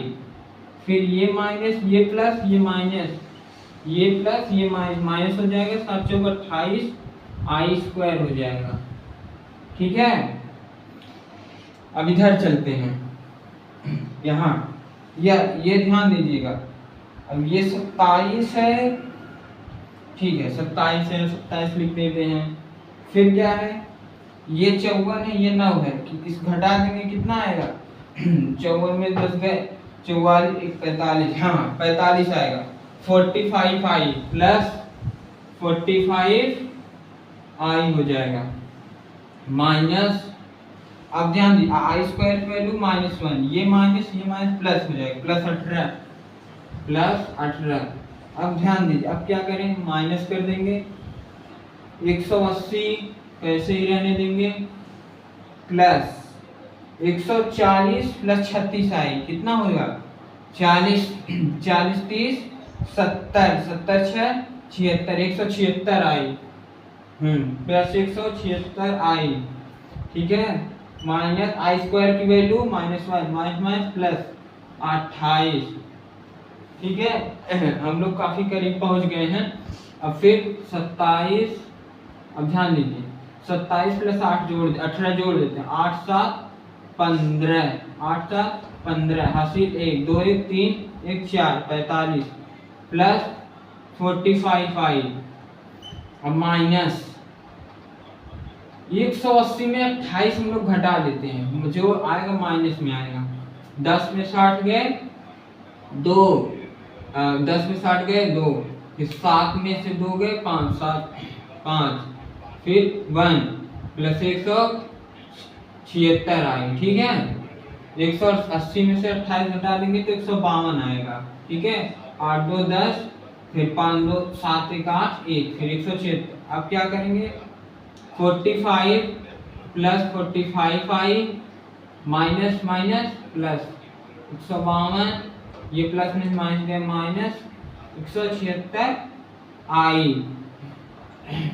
फिर ये माइनस ये प्लस ये माइनस ये प्लस ये माइनस हो जाएगा, 7 चौक 28 आई स्क्वायर हो जाएगा। ठीक है, अब इधर चलते हैं, यहाँ ये ध्यान दीजिएगा। अब ये 27 है, ठीक है 27 है, 27 लिख देते हैं। फिर क्या है, ये 54 है, ये 9 है, इस घटा देंगे कितना आएगा 54 में 10 गए 44 45, हाँ 45 आएगा। 45 आई प्लस 45 आई हो जाएगा माइनस, अब ध्यान दी आई स्क्वायर की वैल्यू -1, ये माइनस प्लस हो जाएगा, प्लस 18। अब ध्यान दीजिए, अब क्या करें, माइनस कर देंगे 180 ऐसे ही रहने देंगे, प्लस 140 प्लस 36 आई कितना होगा 40 40 30 70 70 6 76 176 आई, प्लस 176 आई। ठीक है, माइनस आई स्क्वायर की वैल्यू -1 माइनस प्लस 28। ठीक है, हम लोग काफी करीब पहुंच गए हैं। अब फिर 27, अब ध्यान दीजिए 27 प्लस 8 जोड़ 18 जोड़ देते हैं, 8 7 15, 8 7 15, हासिल 1 2 1 3 1 4 45 प्लस 45 आई। अब माइनस 180 में 28 हम लोग घटा देते हैं, जो आएगा माइनस में आएगा। 10 में 60 गए 2, 10 में 60 गए 2, फिर 7 में से 2 गए 5 7 5, फिर 1 प्लस 176 आई। ठीक है, 180 में से 28 घटा देंगे तो 152 आएगा। ठीक है, 8 2 10, फिर 5 2 7 1 8 1, फिर 176। अब क्या करेंगे 45 प्लस 45 आई माइनस प्लस 152, ये प्लस में माइनस गया माइनस 176 आई,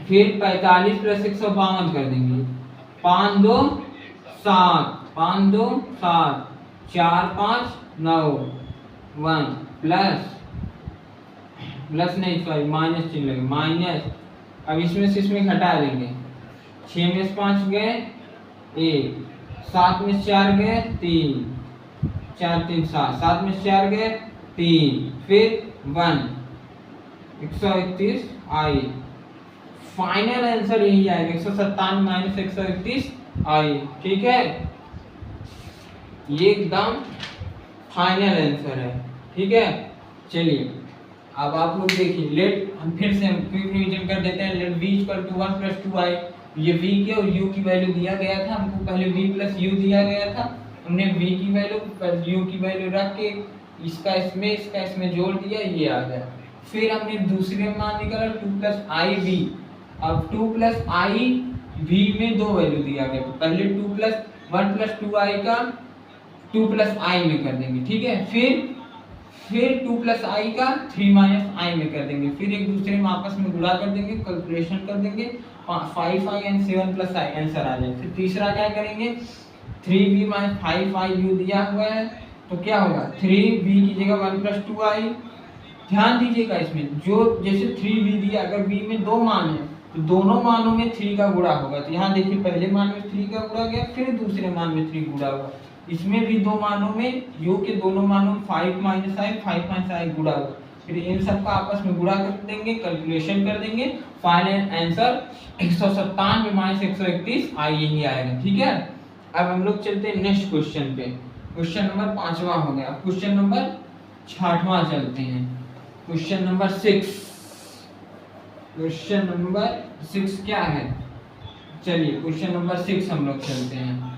फिर 45 प्लस 152 कर देंगे, 5 2 7 5 2 7 4 5 9 1 प्लस नहीं सॉरी माइनस चिन्ह लगे माइनस। अब इसमें से इसमें घटा देंगे, 6 में से 5 गए 1, 7 में से 4 गए 3, 4 3 7, 7 में से 4 गए 3, फिर 1 131 आई। फाइनल आंसर यही आएगा 197 माइनस 131 आई। ठीक है, ये एकदम फाइनल आंसर है। ठीक है, चलिए अब आप लोग देखिए, लेट हम फिर से रिवीजन कर देते हैं। Let v equal to 1 plus 2 i, ये v के और u की वैल्यू दिया गया था हमको, पहले v प्लस u दिया गया था, हमने v की वैल्यू प्लस u की वैल्यू रख के इसका इसमें जोड़ दिया, ये आ गया। फिर हमने दूसरे मान निकाला 2 प्लस आई v। अब 2 प्लस आई v में दो वैल्यू दिया गया, तो पहले 2 प्लस 1 प्लस 2 आई का 2 प्लस आई में कर देंगे। ठीक है, फिर 2 प्लस आई का 3 माइनस आई में कर देंगे, फिर एक दूसरे में आपस में गुणा कर देंगे, कैलकुलेशन कर देंगे, 5 आई एंड 7 प्लस आई आंसर आ जाए। फिर तीसरा क्या करेंगे, 3v माइनस 5u दिया हुआ है तो क्या होगा 3v की जगह 1 प्लस 2 आई। ध्यान दीजिएगा इसमें, जो जैसे 3v दिया, अगर v में दो मान है तो दोनों मानों में 3 का गुणा होगा। तो यहाँ देखिए पहले मान में 3 का गुणा गया, फिर दूसरे मान में 3 गुणा हुआ। इसमें भी दो मानों में u के दोनों मानों में 5 माइनस आई गुणा हुआ, फिर इन सब का आपस में गुणा कर देंगे, कैलकुलेशन कर देंगे, फाइनल आंसर 197 माइनस 131 आई यही आएगा। ठीक है, अब हम लोग चलते हैं नेक्स्ट क्वेश्चन पे। क्वेश्चन नंबर 5वां हो गया। क्वेश्चन नंबर 6वां चलते हैं। Question number 6। क्वेश्चन नंबर 6 क्या है? चलिए क्वेश्चन नंबर 6 हम लोग चलते हैं।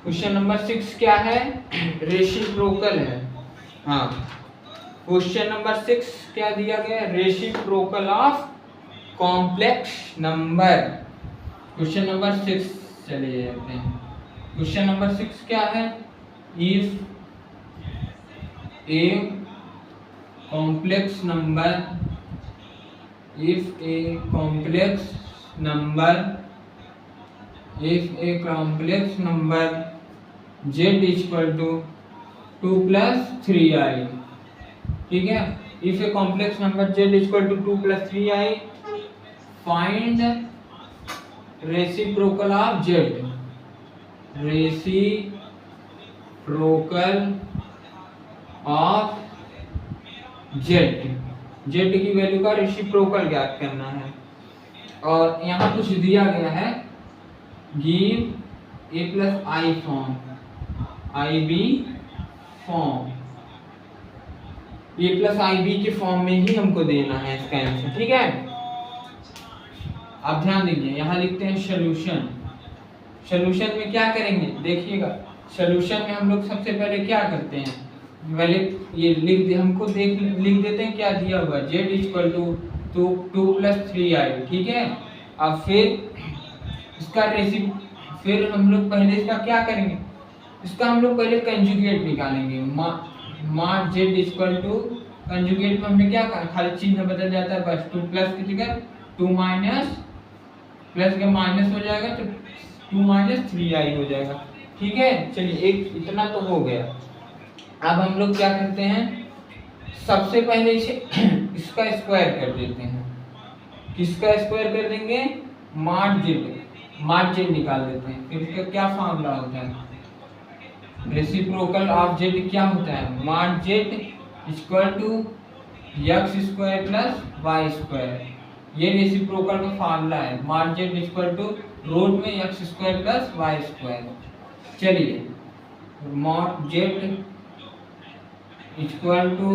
क्वेश्चन नंबर 6 क्या है? रेसिप्रोकल है। हाँ, क्वेश्चन नंबर 6 क्या दिया गया? Reciprocal of complex number. Question number 6 चलिए जाते हैं। क्वेश्चन नंबर 6 क्या है? If a complex number, if a complex number, if a complex number z equal to 2 + 3i, ठीक है। If a complex number z equal to 2 + 3i, find reciprocal of z। Reciprocal of z, z की वैल्यू का रेसिप्रोकल ज्ञात करना है। और यहाँ कुछ दिया गया है, give a + i form, ib form, a + ib के फॉर्म में ही हमको देना है इसका आंसर, ठीक है। अब ध्यान दीजिए, यहाँ लिखते हैं सॉल्यूशन। सॉल्यूशन में क्या करेंगे देखिएगा। सॉल्यूशन में हम लोग सबसे पहले क्या करते हैं, पहले ये हमको लिख देते हैं क्या दिया हुआ, z इक्वल टू 2 + 3i, ठीक है। अब फिर फिर हम लोग पहले इसका क्या करेंगे, इसका हम लोग पहले कंजुगेट निकालेंगे। मार z इक्वल टू, कंजुगेट में हमने क्या कहा, खाली चिन्ह बदल जाता है बस, 2 प्लस की जगह 2 माइनस, प्लस का माइनस हो जाएगा तो 2 - 3i हो जाएगा, ठीक है। चलिए एक इतना तो हो गया। अब हम लोग क्या करते हैं, सबसे पहले इसे इसका स्क्वायर कर देते हैं। किसका स्क्वायर कर देंगे? मार z निकाल देते हैं। फिर इसका क्या फॉर्मूला होता है, रेसिप्रोकल ऑफ z क्या होता है, मार z equal to x² + y²। ये रेसिप्रोकल का फार्मूला है, मार z इक्वल टू रूट में x² + y²। चलिए मार z इक्वल टू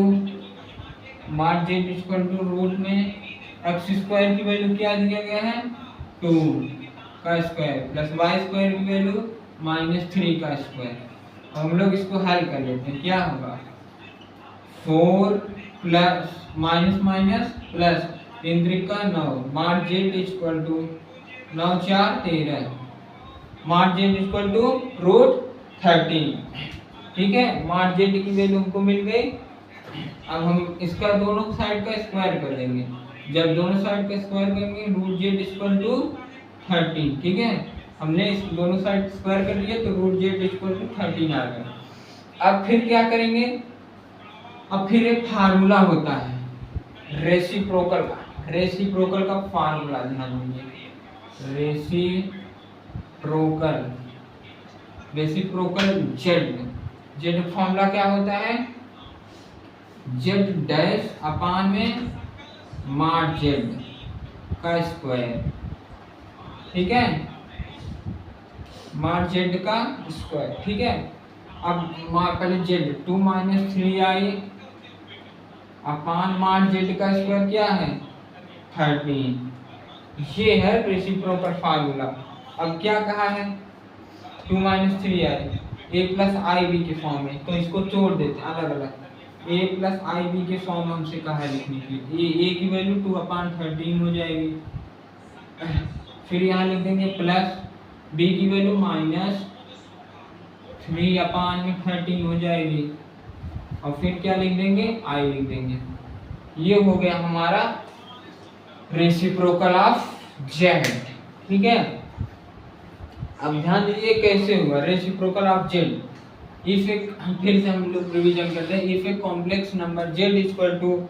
रूट में x² की वैल्यू क्या दिया गया है, 2 का स्क्वायर + y² की वैल्यू -3 का स्क्वायर। हम लोग इसको हल कर लेते हैं, क्या होगा 4 प्लस माइनस प्लस 3 × 9, मार z इक्वल टू 9 × 4 = 13, मार z इक्वल टू √13, ठीक है। मार z की वैल्यू हमको मिल गई। अब हम इसका दोनों साइड का स्क्वायर कर देंगे। जब दोनों साइड का स्क्वायर करेंगे √z इक्वल टू 13, ठीक है। हमने इस दोनों साइड स्क्वायर कर लिया तो √z इक्वल टू 13 आ गया। अब फिर क्या करेंगे, अब फिर एक फार्मूला होता है रेसिप्रोकल का फार्मूला, ध्यान दीजिए। रेसिप्रोकल z फार्मूला क्या होता है, z' में मार z का स्क्वायर, ठीक है, मार z का स्क्वायर, ठीक है। अब पहले z 2 - 3i मार z का स्क्वायर क्या है 13। ये है रेसिप्रोकल फार्मूला। अब क्या कहा है 2 - 3i a + ib के फॉर्म में, तो इसको तोड़ देते हैं अलग अलग। a + ib के फॉर्म में हमसे कहा है लिखने के लिए, a की वैल्यू 2/13 हो जाएगी। फिर यहाँ लिख देंगे प्लस b की वैल्यू -3/13 हो जाएगी। और फिर क्या लिख देंगे, i लिख देंगे। ये हो गया हमारा रेसिप्रोकल ऑफ z, ठीक है। अब ध्यान दीजिए कैसे हुआ रेसिप्रोकल ऑफ z। इफ एक, फिर से हम लोग रिवीजन करते हैं। If a complex number z equal to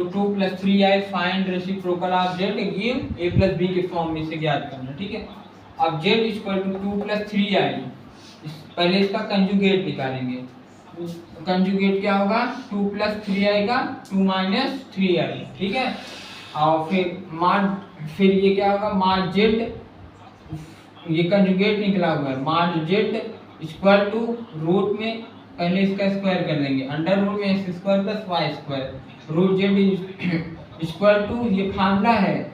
2 + 3i, find reciprocal of z, give a + b के फॉर्म में से ज्ञात करना, ठीक है। अब z इक्वल टू 2 + 3i, पहले इसका कंजुगेट निकालेंगे। कंजुगेट क्या होगा 2 + 3i का 2 - 3i, ठीक है। और फिर ये क्या होगा मार z ये कंजुगेट निकला हुआ है, मार्ज जेड इक्वल टू रूट में पहले इसका स्क्वायर कर देंगे, अंडर रूट में x square plus Y square root Z equal to, ये फार्मूला है,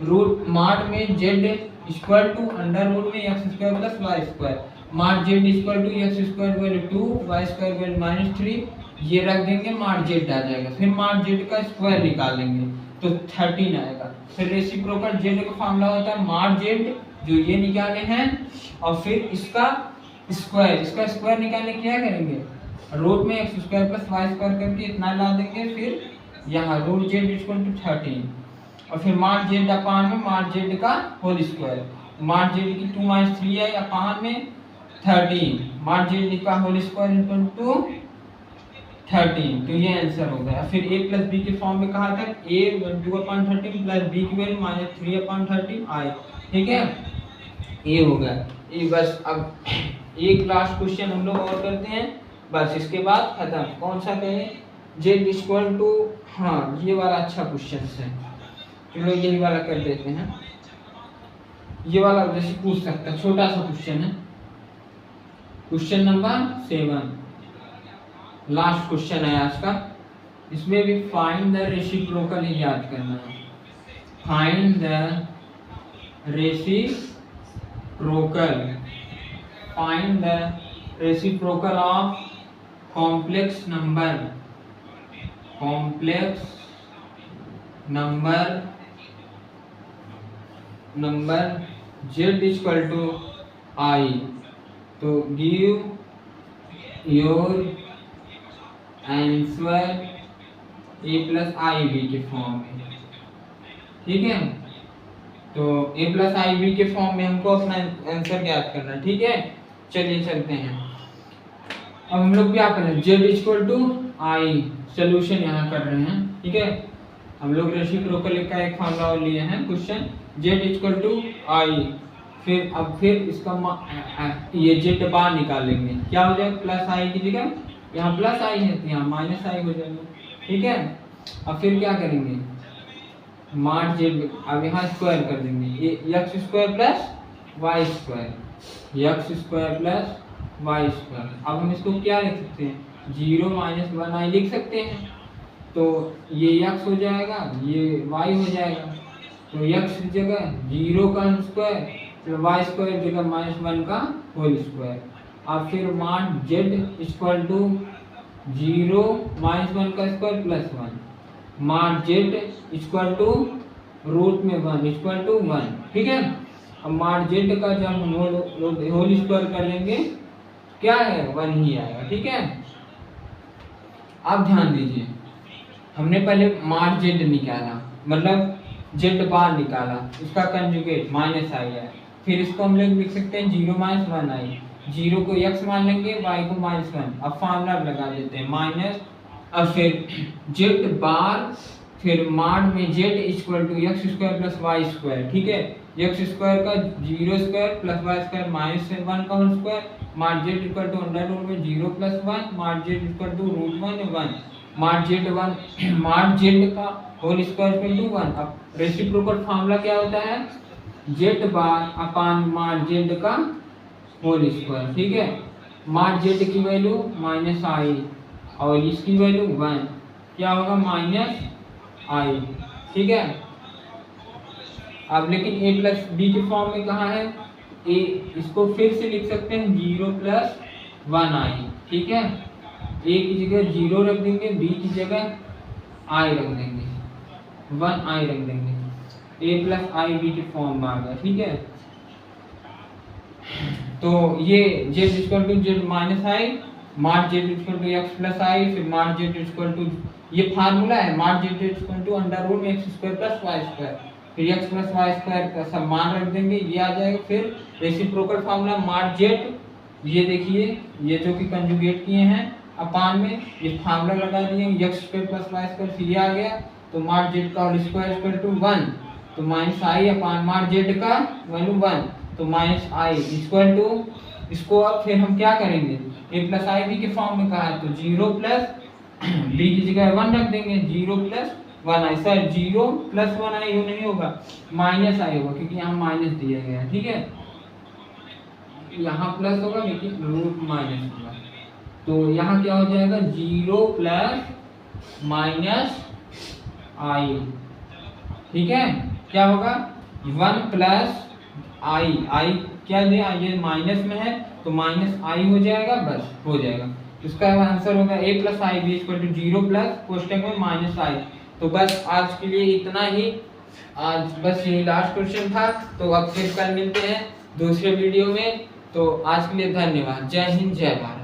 रूट मार्ट में Z equal to under root में x square plus Y square, mod Z equal to x square value 2 Y square value -3, ये रख देंगे, मार्ट जेड आ जाएगा, फिर मार्ट जेड का स्क्वायर निकाल लेंगे तो 13 आएगा। फिर रेसिप्रोकल जेड का फार्मूला होता है मार्ट जेड जो ये निकाले हैं, और फिर इसका स्क्वायर निकालने क्या करेंगे, रूट में x square plus Y square करके इतना ला देंगे, फिर यहाँ रूट जेड इक्वल टू 13, और फिर मार्ट जेड अपान में मार्ट जेड का होल स्क्वायर, मार्ट जेड की 2 - 3 है अपान में 13, मार्ट जेड का होल स्क्वायर इक्वल टू 13, तो ये आंसर हो गया। फिर a प्लस बी के फॉर्म में कहा था a 2/13 प्लस b की वैल्यू -3/13 आई, ठीक है, ये हो गया ये। बस अब एक लास्ट क्वेश्चन हम लोग और करते हैं, बस इसके बाद खत्म। कौन सा कहें, जेड इक्वल टू, हाँ ये वाला अच्छा क्वेश्चन है, चलो यही वाला कर देते हैं। ये वाला जैसे पूछ सकता है, छोटा सा क्वेश्चन है, क्वेश्चन नंबर 7, लास्ट क्वेश्चन है आज का। इसमें भी फाइंड द रेसिप्रोकल ही याद करना है, find the reciprocal of complex number z equal to I, तो give your answer a plus I B के फॉर्म में, ठीक है, तो a प्लस आई बी के फॉर्म में हमको अपना आंसर ज्ञात करना है, ठीक है। चलिए चलते हैं, अब हम लोग क्या करें, z equal to i solution यहाँ कर रहे हैं, ठीक है। हम लोग रेसिप्रोकल का एक फॉर्मूला लिए हैं, क्वेश्चन z इक्वल टू आई, फिर इसका ये z बार निकालेंगे, क्या हो जाएगा, प्लस आई की जगह यहाँ प्लस आई है तो यहाँ माइनस आई हो जाएगा, ठीक है। अब फिर क्या करेंगे, मार्ट जेड, अब यहाँ स्क्वायर कर देंगे, ये x square plus Y square, x square plus Y square. अब हम इसको क्या लिख सकते हैं, 0 - 1 आई लिख सकते हैं, तो ये x हो जाएगा, ये y हो जाएगा, तो x की जगह 0 का स्क्वायर फिर y स्क्वायर जगह -1 का होल स्क्वायर। अब फिर मान z इक्वल टू 0 - 1 का स्क्वायर प्लस 1, मान z इक्वल टू रूट में 1 इक्वल टू 1, ठीक है। अब मान z का जब हम होल स्क्वायर कर लेंगे क्या है, 1 ही आएगा, ठीक है। अब ध्यान दीजिए, हमने पहले मार्ट जेड निकाला, मतलब जेड बार निकाला, उसका कंजुगेट माइनस आई है, फिर इसको हम लोग लिख सकते हैं 0 - 1 आई, 0 को x मान लेंगे, y को -1, अब फार्मूला लगा देते हैं माइनस, अब फिर जेड बार, फिर मार्ट में Z equal to x square plus Y square, ठीक है, एक्स स्क्वायर का 0 स्क्वायर प्लस वाई स्क्वायर -1 का whole square, mod Z equal to under root में 0 + 1, mod Z equal to √1 mod z का होल स्क्वायर इक्वल टू 1। अब रेसिप्रोकल फार्मूला क्या होता है, z bar upon mod z का होल स्क्वायर, ठीक है। मार्ट जेड की वैल्यू -i और इसकी वैल्यू 1, क्या होगा -i, ठीक है। अब लेकिन a प्लस बी के फॉर्म में कहाँ है, a इसको फिर से लिख सकते हैं 0 + 1i, ठीक है, a की जगह 0 रख देंगे, b की जगह i रख देंगे, 1i रख देंगे, a प्लस आई बी के फॉर्म में आ गया, ठीक है। तो ये z equal to z minus I, mod z equal to x plus I, फिर मार्ट z इक्वल टू, ये फार्मूला है, mod z equal to under root में x square plus y square, फिर x प्लस y स्क्वायर का सब मान रख देंगे, ये आ जाएगा। फिर रेसिप्रोकल फार्मूला मार्ट z, ये देखिए ये जो कि कंजुगेट किए हैं अपान में, ये फार्मूला लगा दिए x square plus y square, फिर ये आ गया, तो मार्ट z का होल स्क्वायर इक्वल टू 1, तो -i अपान मार्ट z का वैल्यू 1, तो -i इक्वल टू, इसको अब फिर हम क्या करेंगे, a प्लस आई बी के फॉर्म में कहा है, तो 0 प्लस b की जगह 1 रख देंगे, 0 + 1i, सर 0 + 1i नहीं होगा, -i होगा, क्योंकि यहाँ माइनस दिया गया है, ठीक है। यहाँ प्लस होगा लेकिन रूट माइनस होगा, तो यहाँ क्या हो जाएगा 0 प्लस माइनस आई, ठीक है। क्या होगा 1 प्लस आई क्या दे, ये माइनस में है तो माइनस आई हो जाएगा, बस हो जाएगा। इसका आंसर होगा a plus I B equal to 0 plus कोष्टक में माइनस आई। तो बस आज के लिए इतना ही, आज बस ये लास्ट क्वेश्चन था। तो अब फिर कल मिलते हैं दूसरे वीडियो में। तो आज के लिए धन्यवाद। जय हिंद, जय भारत।